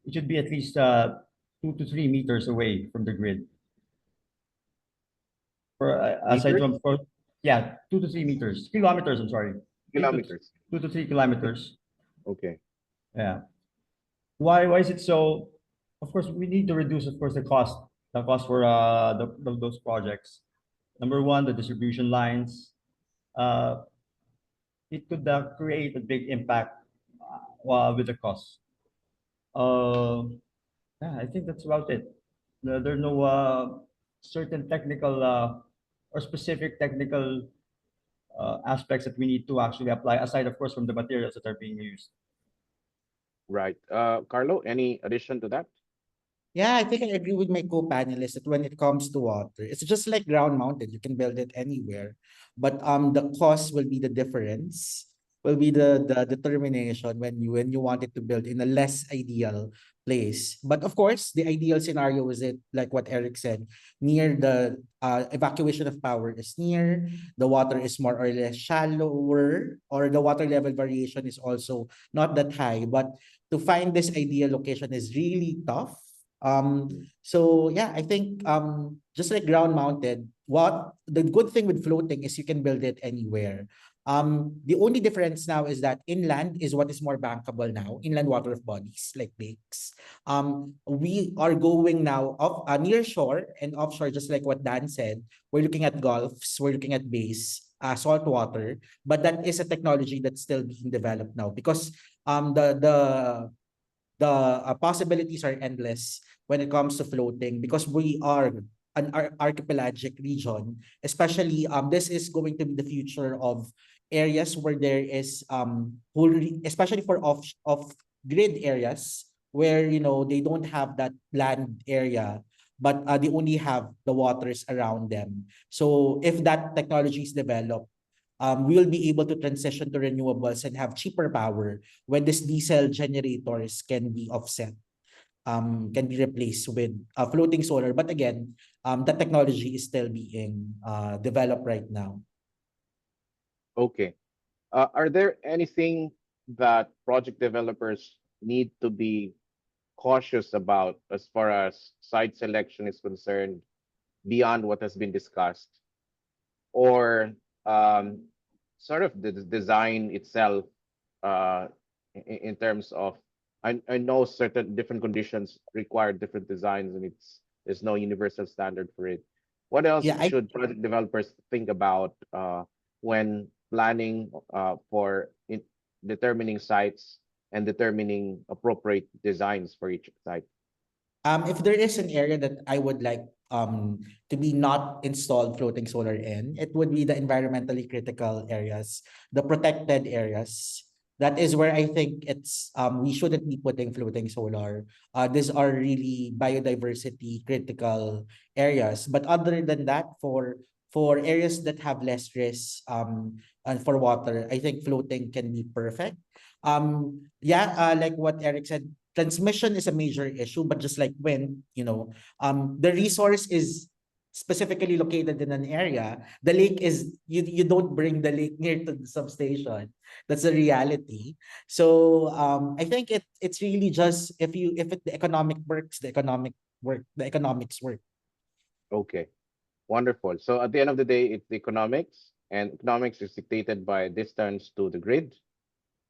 it should be at least 2 to 3 meters away from the grid. For aside Meters? from for yeah, 2 to 3 meters, kilometers. I'm sorry, three to Kilometers. 2 to 3 kilometers. Okay. Yeah. Why is it so? Of course, we need to reduce, of course, the cost for those projects. Number one, the distribution lines. Uh, it could create a big impact with the cost. Uh, yeah, I think that's about it. There are no certain technical or specific technical aspects that we need to actually apply, aside, of course, from the materials that are being used. Right. Carlo, any addition to that? Yeah, I think I agree with my co-panelists that when it comes to water, it's just like ground mounted. You can build it anywhere, but the cost will be the difference. Will be the determination when you want it to build in a less ideal place. But of course, the ideal scenario is it like what Eric said, near the evacuation of power is near, the water is more or less shallower, or the water level variation is also not that high. But to find this ideal location is really tough. Mm. So yeah, I think just like ground mounted, what the good thing with floating is you can build it anywhere. The only difference now is that inland is what is more bankable now, inland water bodies like lakes. We are going now off near shore and offshore, just like what Dan said. We're looking at gulfs, we're looking at bays, salt water, but that is a technology that's still being developed now because the possibilities are endless when it comes to floating because we are an archipelagic region. Especially this is going to be the future of areas where there is especially for off grid areas where they don't have that land area, but they only have the waters around them. So if that technology is developed, we will be able to transition to renewables and have cheaper power when these diesel generators can be offset, can be replaced with floating solar. But again, that technology is still being developed right now. Okay. Are there anything that project developers need to be cautious about as far as site selection is concerned beyond what has been discussed? Or um, sort of the design itself in terms of I know certain different conditions require different designs and there's no universal standard for it. What else Yeah, I should project developers think about when planning for determining sites and determining appropriate designs for each site? If there is an area that I would like to be not installed floating solar in, it would be the environmentally critical areas, the protected areas. That is where I think it's we shouldn't be putting floating solar. These are really biodiversity critical areas. But other than that, for areas that have less risk and for water, I think floating can be perfect. Yeah, like what Eric said, transmission is a major issue, but just like wind, the resource is specifically located in an area. The lake is you don't bring the lake near to the substation. That's the reality. So I think it's really just the economic works, the economics work. Okay, wonderful. So at the end of the day, it's the economics, and economics is dictated by distance to the grid,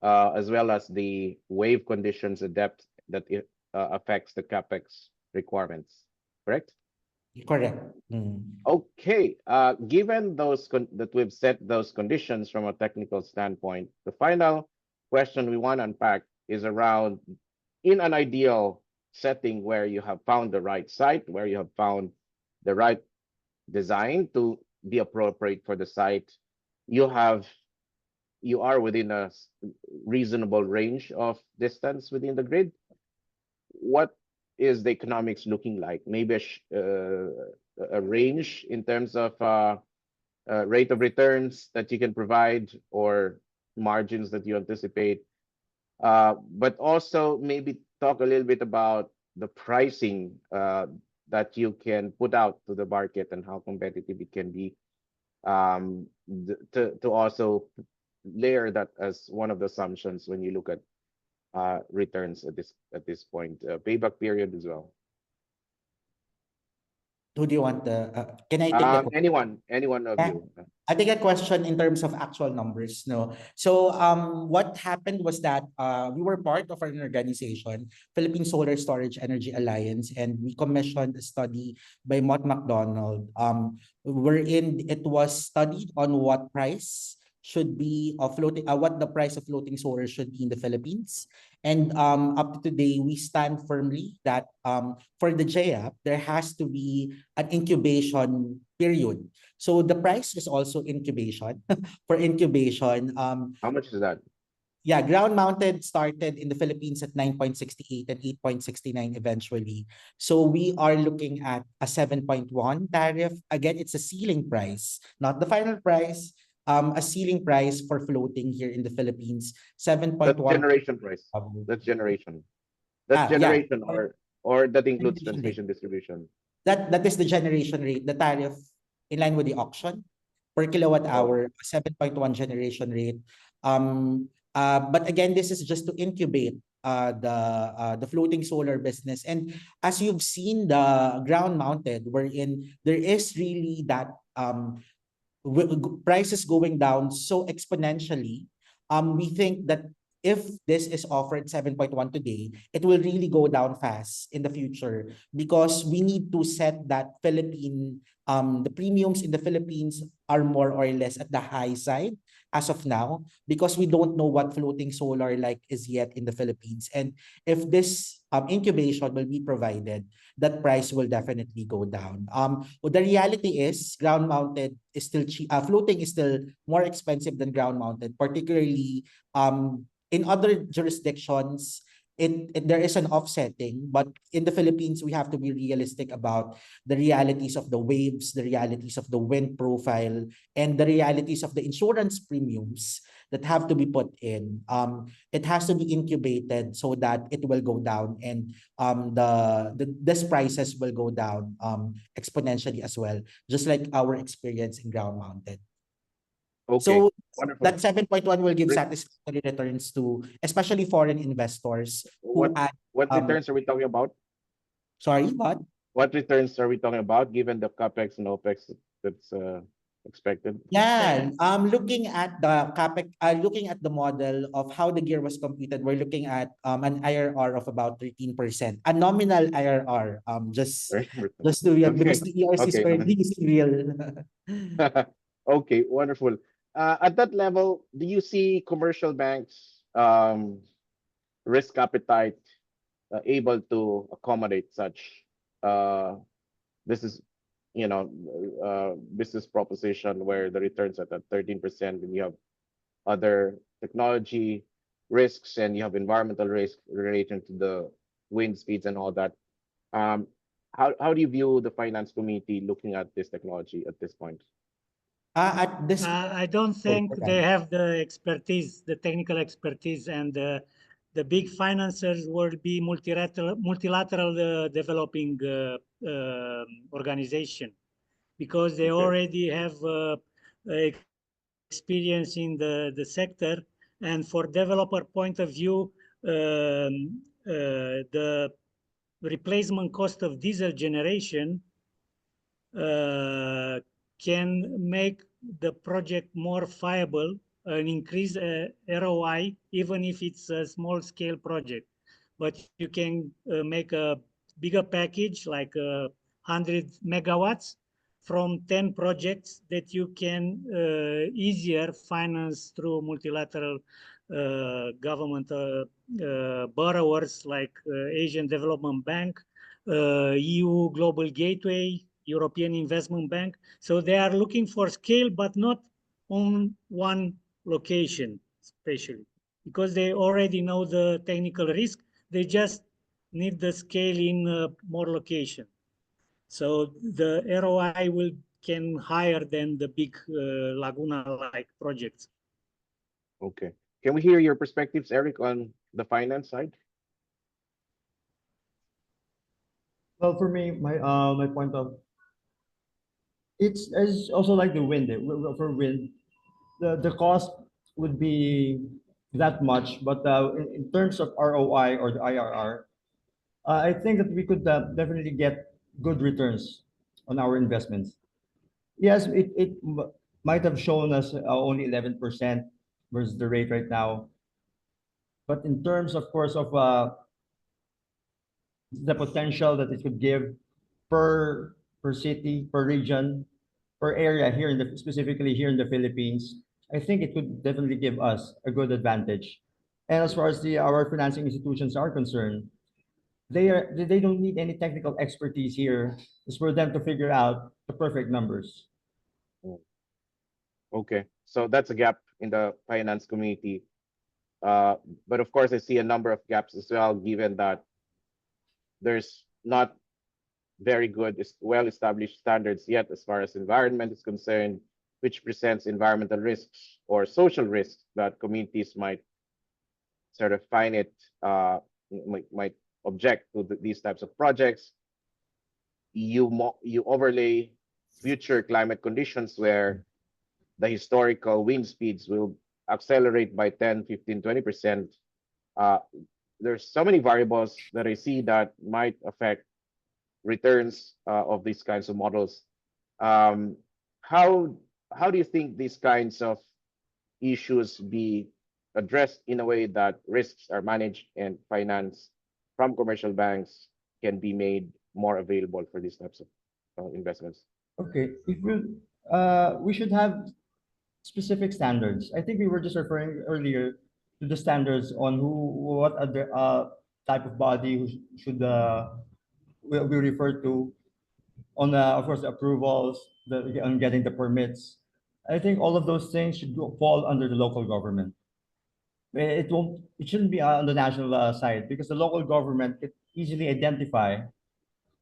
as well as the wave conditions, the depth that it affects the capex requirements. Correct? Correct. Mm. Okay, given that we've set those conditions from a technical standpoint, the final question we want to unpack is around in an ideal setting where you have found the right site, where you have found the right design to be appropriate for the site, you have you are within a reasonable range of distance within the grid. What is the economics looking like? Maybe a range in terms of rate of returns that you can provide or margins that you anticipate. But also maybe talk a little bit about the pricing that you can put out to the market and how competitive it can be. To also layer that as one of the assumptions when you look at returns at this point, payback period as well. Who do you want the, can I take the Any one of Yeah. you. I think a question in terms of actual numbers, no. So what happened was that we were part of an organization, Philippine Solar Storage Energy Alliance, and we commissioned a study by Mott MacDonald, wherein it was studied on what price should be of floating what the price of floating solar should be in the Philippines. And up to today, we stand firmly that for the JAP, there has to be an incubation period. So the price is also incubation. For incubation, How much is that? yeah, ground mounted started in the Philippines at 9.68 and 8.69 eventually. So we are looking at a 7.1 tariff. Again, it's a ceiling price, not the final price. A ceiling price for floating here in the Philippines, That's 7.1. generation price. That's generation. That's Yeah, generation or that includes generation rate. transmission distribution. That is the generation rate, the tariff in line with the auction per kilowatt Oh, hour, 7.1 generation rate. But again, this is just to incubate the floating solar business. And as you've seen the ground mounted, wherein there is really that prices going down so exponentially, we think that if this is offered 7.1 today, it will really go down fast in the future because we need to set that the premiums in the Philippines are more or less at the high side as of now because we don't know what floating solar like is yet in the Philippines. And if this incubation will be provided, that price will definitely go down. Well, the reality is ground mounted is still cheap. Floating is still more expensive than ground mounted, particularly in other jurisdictions. There is an offsetting, but in the Philippines, we have to be realistic about the realities of the waves, the realities of the wind profile, and the realities of the insurance premiums that have to be put in. It has to be incubated so that it will go down, and these prices will go down exponentially as well, just like our experience in ground mounted. okay. So Wonderful. that 7.1 will give Re- satisfactory returns to especially foreign investors who What add what um returns are we talking about? sorry, what? What returns are we talking about given the capex and opex that's expected? Yeah, looking at the capex, looking at the model of how the gear was computed, we're looking at an IRR of about 13%, a nominal IRR. Just to yeah, Okay. because the ERC is Okay. currently using real. Okay, wonderful. At that level, do you see commercial banks risk appetite able to accommodate such uh, this is business proposition where the returns at 13% and you have other technology risks and you have environmental risk relating to the wind speeds and all that. Um, how do you view the finance committee looking at this technology at this point? At this I don't oh, think okay. they have the expertise, the technical expertise, and the big financiers will be multilateral developing organization because they Okay. already have experience in the sector. And for developer point of view, the replacement cost of diesel generation uh, can make the project more viable and increase ROI, even if it's a small scale project. But you can make a bigger package like 100 megawatts from 10 projects that you can easier finance through multilateral government borrowers like Asian Development Bank, EU Global Gateway, European Investment Bank. So they are looking for scale, but not on one location, especially because they already know the technical risk. They just need the scale in more location. So the ROI will can higher than the big Laguna-like projects. Okay. Can we hear your perspectives, Eric, on the finance side? Well, for me, my point of it's also like the wind. For wind, the cost would be that much, but in terms of ROI or the IRR, I think that we could definitely get good returns on our investments. Yes, might have shown us only 11% versus the rate right now, but in terms, of course, of the potential that it could give per city, per region, per area here specifically here in the Philippines, I think it could definitely give us a good advantage. And as far as our financing institutions are concerned, they don't need any technical expertise here. It's for them to figure out the perfect numbers. Mm. Okay. So that's a gap in the finance community. But of course, I see a number of gaps as well, given that there's not very good, well-established standards yet as far as environment is concerned, which presents environmental risks or social risks that communities might sort of find it, might object to these types of projects. You overlay future climate conditions where the historical wind speeds will accelerate by 10, 15, 20%. Uh, there's so many variables that I see that might affect returns of these kinds of models. Um, how how do you think these kinds of issues be addressed in a way that risks are managed and finance from commercial banks can be made more available for these types of investments? Okay, if we should have specific standards. I think we were just referring earlier to the standards on what other type of body should will be referred to on of course the approvals, on getting the permits. I think all of those things should fall under the local government. It shouldn't be on the national side because the local government can easily identify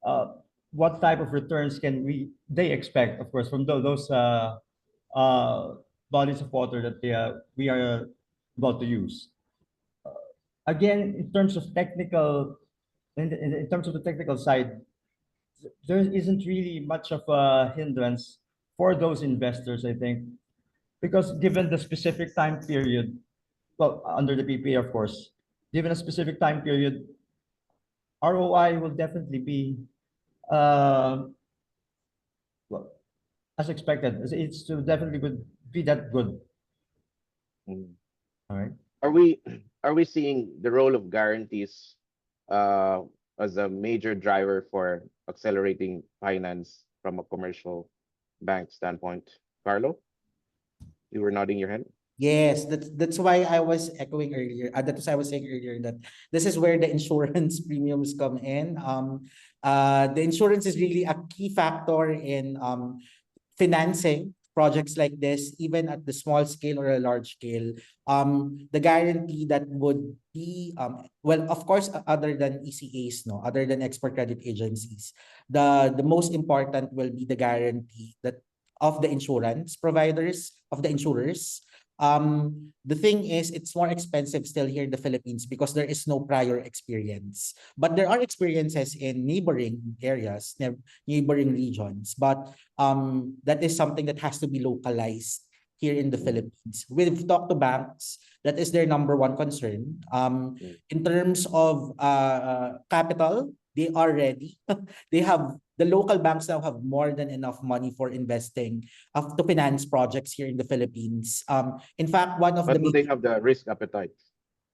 uh, what type of returns they expect, of course, from those uh, bodies of water that we are about to use. Again, in terms of in terms of the technical side, there isn't really much of a hindrance for those investors, I think, because given the specific time period, well, under the PPA, of course, given a specific time period, ROI will definitely be uh, well, as expected. It's to definitely would be that good. Mm. All right. Are we are we seeing the role of guarantees uh, as a major driver for accelerating finance from a commercial bank standpoint? Carlo, you were nodding your head. Yes, that's why I was echoing earlier. That was I was saying earlier that this is where the insurance premiums come in. The insurance is really a key factor in financing projects like this, even at the small scale or a large scale. The guarantee that would be well, of course, other than ECAs, no, other than export credit agencies, the most important will be the guarantee that of the insurance providers of the insurers. The thing is, it's more expensive still here in the Philippines because there is no prior experience. But there are experiences in neighboring areas, neighboring regions. But that is something that has to be localized here in the Mm, Philippines. We've talked to banks, that is their number one concern. mm. In terms of capital, they are ready. They have the local banks now have more than enough money for investing to finance projects here in the Philippines. In fact, one of the But do they major have the risk appetite?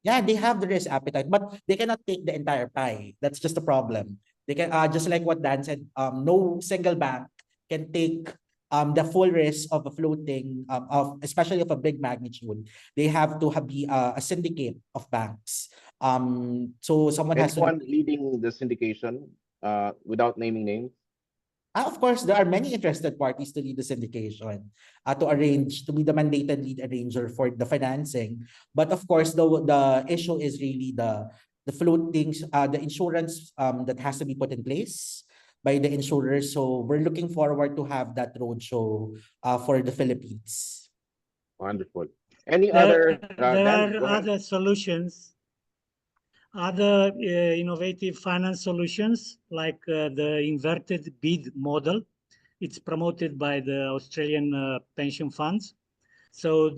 yeah, they have the risk appetite, but they cannot take the entire pie. That's just a problem. They can just like what Dan said, no single bank can take the full risk of a floating of especially of a big magnitude. They have to have be a syndicate of banks. So someone has to Anyone be. leading the syndication, without naming names? Of course, there are many interested parties to lead the syndication, to be the mandated lead arranger for the financing. But of course, the issue is really the floatings, the insurance that has to be put in place by the insurers. So we're looking forward to have that roadshow for the Philippines. Wonderful. Any There, other, there Dan, are go ahead. other solutions, other innovative finance solutions like the inverted bid model. It's promoted by the Australian pension funds. So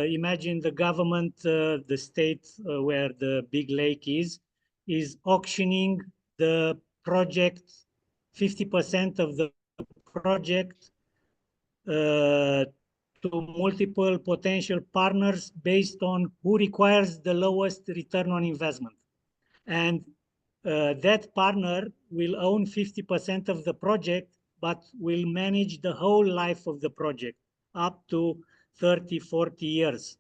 imagine the government, the state where the big lake is auctioning the project, 50% of the project uh, to multiple potential partners based on who requires the lowest return on investment. And that partner will own 50% of the project, but will manage the whole life of the project up to 30, 40 years.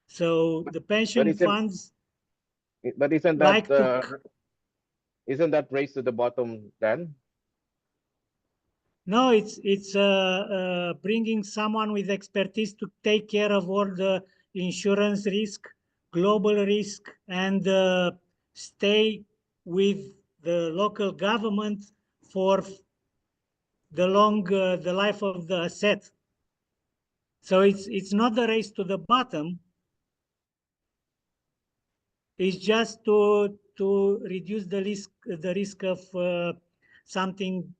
So But, the but pension isn't funds but isn't that like to, isn't that race to the bottom, Dan? no, it's bringing someone with expertise to take care of all the insurance risk, global risk, and stay with the local government for the life of the asset. So it's not the race to the bottom. It's just to reduce the risk of something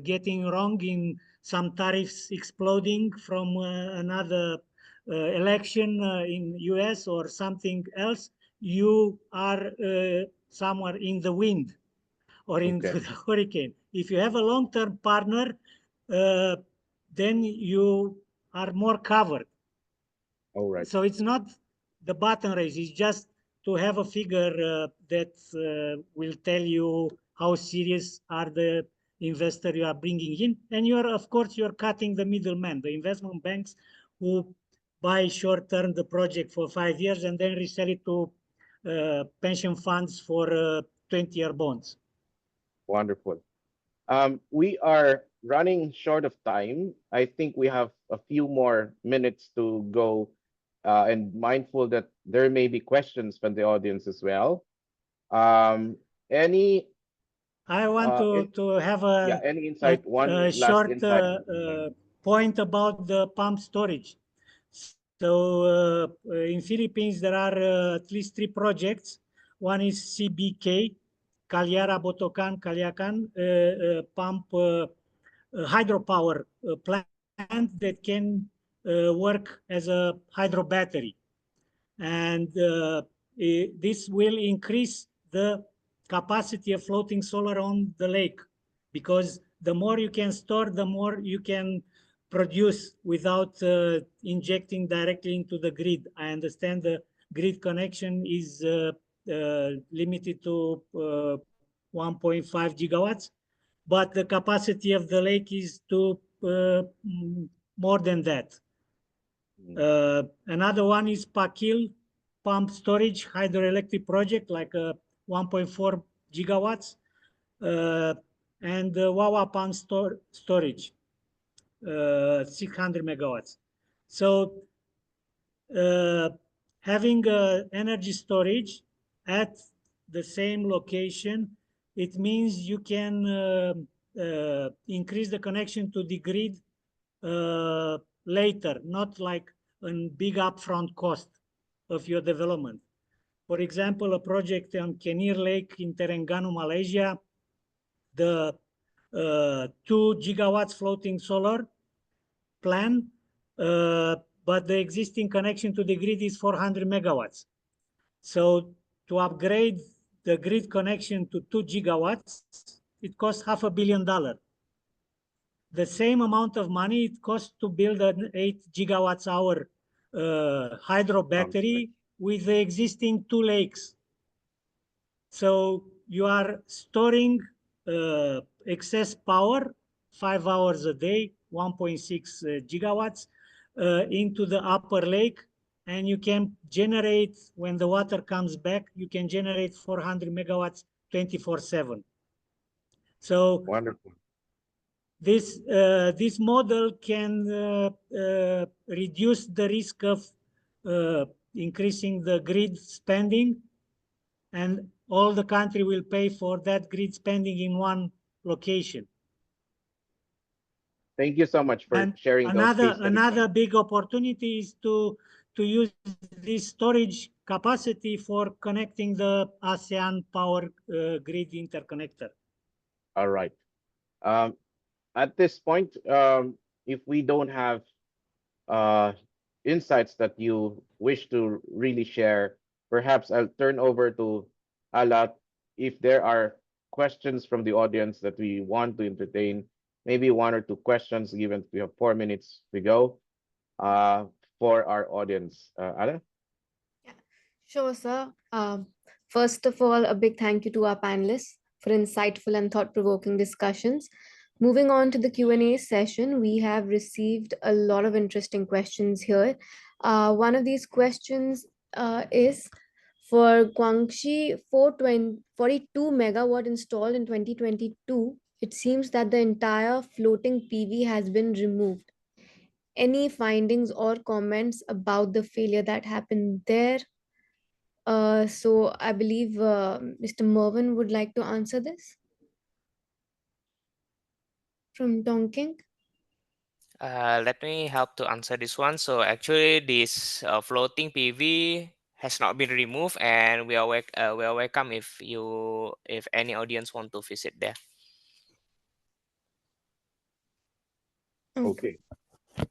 getting wrong in some tariffs exploding from another election in US or something else. You are somewhere in the wind or into Okay. the hurricane. If you have a long-term partner, uh, then you are more covered. All right. So it's not the button race, it's just to have a figure that will tell you how serious are the investor you are bringing in. And you're, of course, you're cutting the middleman, the investment banks who buy short term the project for 5 years and then resell it to pension funds for 20-year bonds. Wonderful. We are running short of time. I think we have a few more minutes to go, and mindful that there may be questions from the audience as well. Um, any, I want in, to have yeah, any a, insight? One a last short insight. point about the pump storage. So in Philippines, there are at least 3 projects. One is CBK, Calyara Botocan, Calyacan, pump hydropower plant that can work as a hydro battery. And this will increase the capacity of floating solar on the lake, because the more you can store, the more you can produce without injecting directly into the grid. I understand the grid connection is limited to 1.5 gigawatts, but the capacity of the lake is to more than that. Mm, Another one is Pakil pump storage hydroelectric project, like 1.4 gigawatts, uh, and Wawa pump storage, 600 megawatts. So uh, having energy storage at the same location, it means you can increase the connection to the grid later, not like a big upfront cost of your development. For example, a project on Kenir Lake in Terengganu, Malaysia, the 2 gigawatts floating solar plan, but the existing connection to the grid is 400 megawatts. So to upgrade the grid connection to 2 gigawatts, it costs $500 million. The same amount of money it costs to build an 8 gigawatts hour hydro sounds nice. battery with the existing 2 lakes. So you are storing excess power, 5 hours a day, 1.6 gigawatts, into the upper lake, and you can generate, when the water comes back, you can generate 400 megawatts 24/7. So Wonderful. this model can reduce the risk of increasing the grid spending, and all the country will pay for that grid spending in one location. Thank you so much for And sharing those case studies. another big opportunity is to use this storage capacity for connecting the ASEAN power grid interconnector. All right. Um, at this point, if we don't have uh, insights that you wish to really share, perhaps I'll turn over to Alat if there are questions from the audience that we want to entertain, maybe one or two questions, given we have 4 minutes to go for our audience. Ala? Yeah, sure, sir. First of all, a big thank you to our panelists for insightful and thought-provoking discussions. Moving on to the Q&A session, we have received a lot of interesting questions here. One of these questions is for Guangxi 442 megawatt installed in 2022. It seems that the entire floating PV has been removed. Any findings or comments about the failure that happened there? So I believe Mr. Mervin would like to answer this from Tonking. Let me help to answer this one. So actually, this floating PV has not been removed, and we are welcome if any audience want to visit there. Okay. Okay.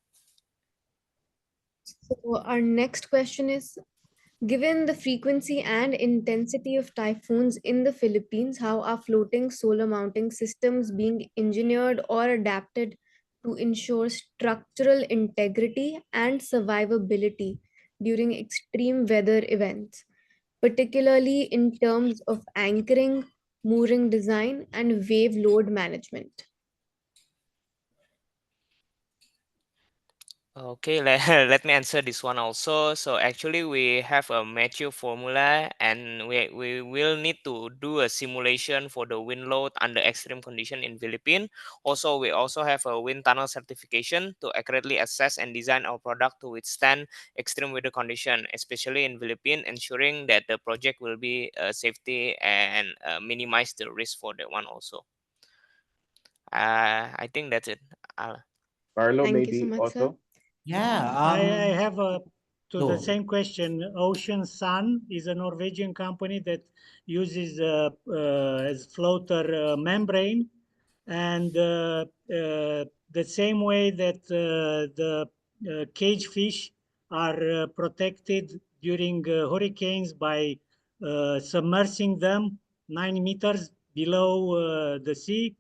So our next question is, given the frequency and intensity of typhoons in the Philippines, how are floating solar mounting systems being engineered or adapted to ensure structural integrity and survivability during extreme weather events, particularly in terms of anchoring, mooring design, and wave load management? Okay, let me answer this one also. So actually, we have a mature formula, and we will need to do a simulation for the wind load under extreme condition in Philippines. Also, we also have a wind tunnel certification to accurately assess and design our product to withstand extreme weather condition, especially in Philippines, ensuring that the project will be safety and minimize the risk for that one also. I think that's it. Carlo, Thank you so maybe much, sir. also? Yeah. I have to the Go. same question. Ocean Sun is a Norwegian company that uses as floater membrane, and the same way that the cage fish are protected during hurricanes by submersing them 9 meters below the sea.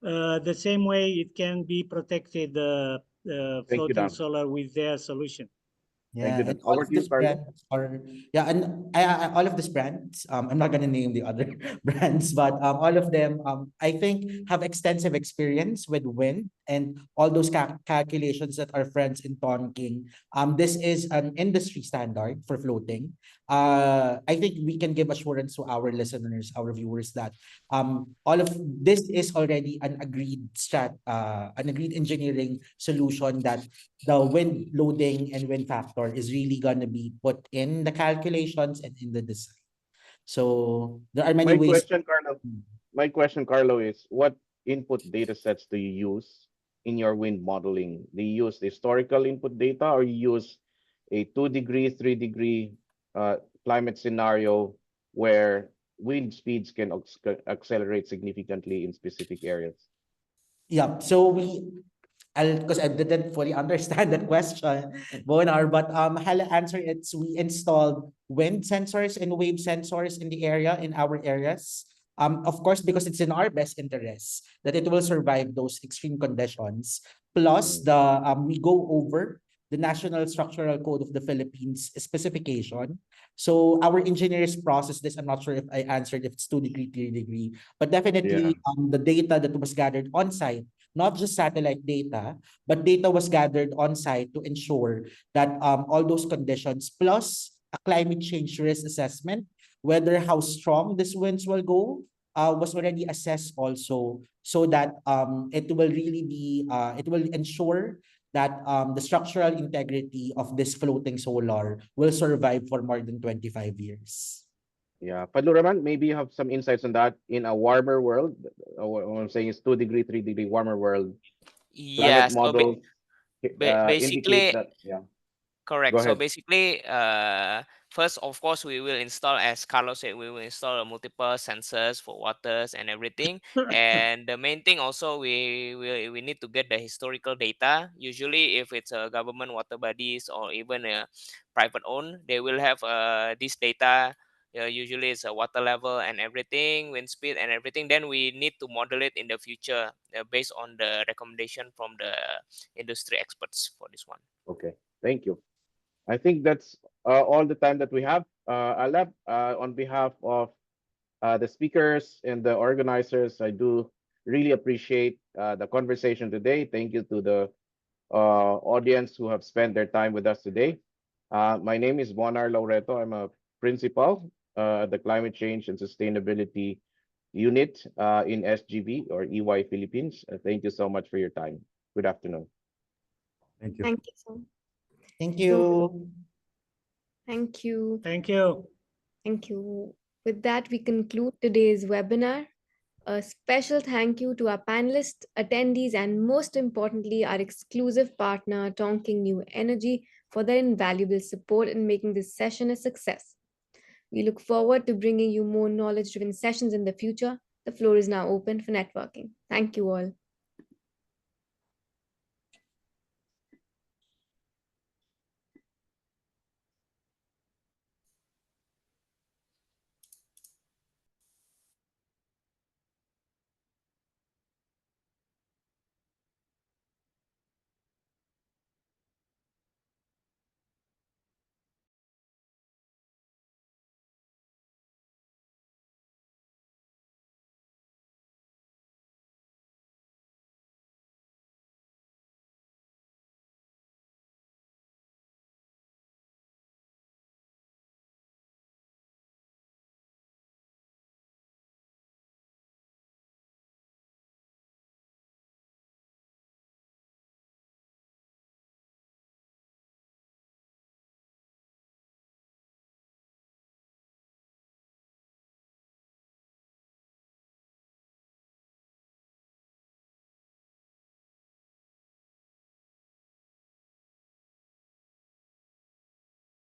The same way it can be protected Thank you, floating Dam. solar with their solution. Thank you, Yeah, Dam. and all Over of to you, these Carlo. brands are all of these brands. I'm not gonna name the other brands, but all of them I think have extensive experience with wind and all those calculations that our friends in Tonking. This is an industry standard for floating. I think we can give assurance to our listeners, our viewers, that all of this is already an agreed engineering solution that the wind loading and wind factor is really gonna be put in the calculations and in the design. So there are many My ways. question, Carlo. My question, Carlo, is what input data sets do you use in your wind modeling? Do you use the historical input data or you use a 2-degree, 3-degree climate scenario where wind speeds can accelerate significantly in specific areas? Yeah. So because I didn't fully understand that question, Bonar, but I'll answer it. So we installed wind sensors and wave sensors in the area, in our areas. Of course, because it's in our best interest that it will survive those extreme conditions. Plus, Mm. we go over the National Structural Code of the Philippines specification. So our engineers process this. I'm not sure if I answered if it's 2 degree, 3 degree, but Yeah. definitely the data that was gathered on site, not just satellite data, but data was gathered on site to ensure that all those conditions plus a climate change risk assessment, whether how strong these winds will go, was already assessed also, so that it will ensure that the structural integrity of this floating solar will survive for more than 25 years. Yeah. Padluraman, maybe you have some insights on that in a warmer world. What I'm saying is 2 degree, 3 degree warmer world. Climate Yeah, so models indicate basically, that. Yeah. Go correct. So ahead. basically, first, of course, we will install, as Carlos said, we will install multiple sensors for waters and everything. And the main thing also, we need to get the historical data. Usually, if it's a government water bodies or even a private owned, they will have this data. Usually, it's a water level and everything, wind speed and everything. Then we need to model it in the future based on the recommendation from the industry experts for this one. Okay. Thank you. I think that's all the time that we have. Alab, on behalf of the speakers and the organizers, I do really appreciate the conversation today. Thank you to the audience who have spent their time with us today. My name is Bonar Laureto. I'm a principal at the Climate Change and Sustainability Unit in SGB or EY Philippines. Thank you so much for your time. Good afternoon. Thank you. Thank you so. Thank So you. thank you. Thank you. Thank you. With that, we conclude today's webinar. A special thank you to our panelists, attendees, and most importantly, our exclusive partner, Tonking New Energy, for their invaluable support in making this session a success. We look forward to bringing you more knowledge driven sessions in the future. The floor is now open for networking. Thank you all.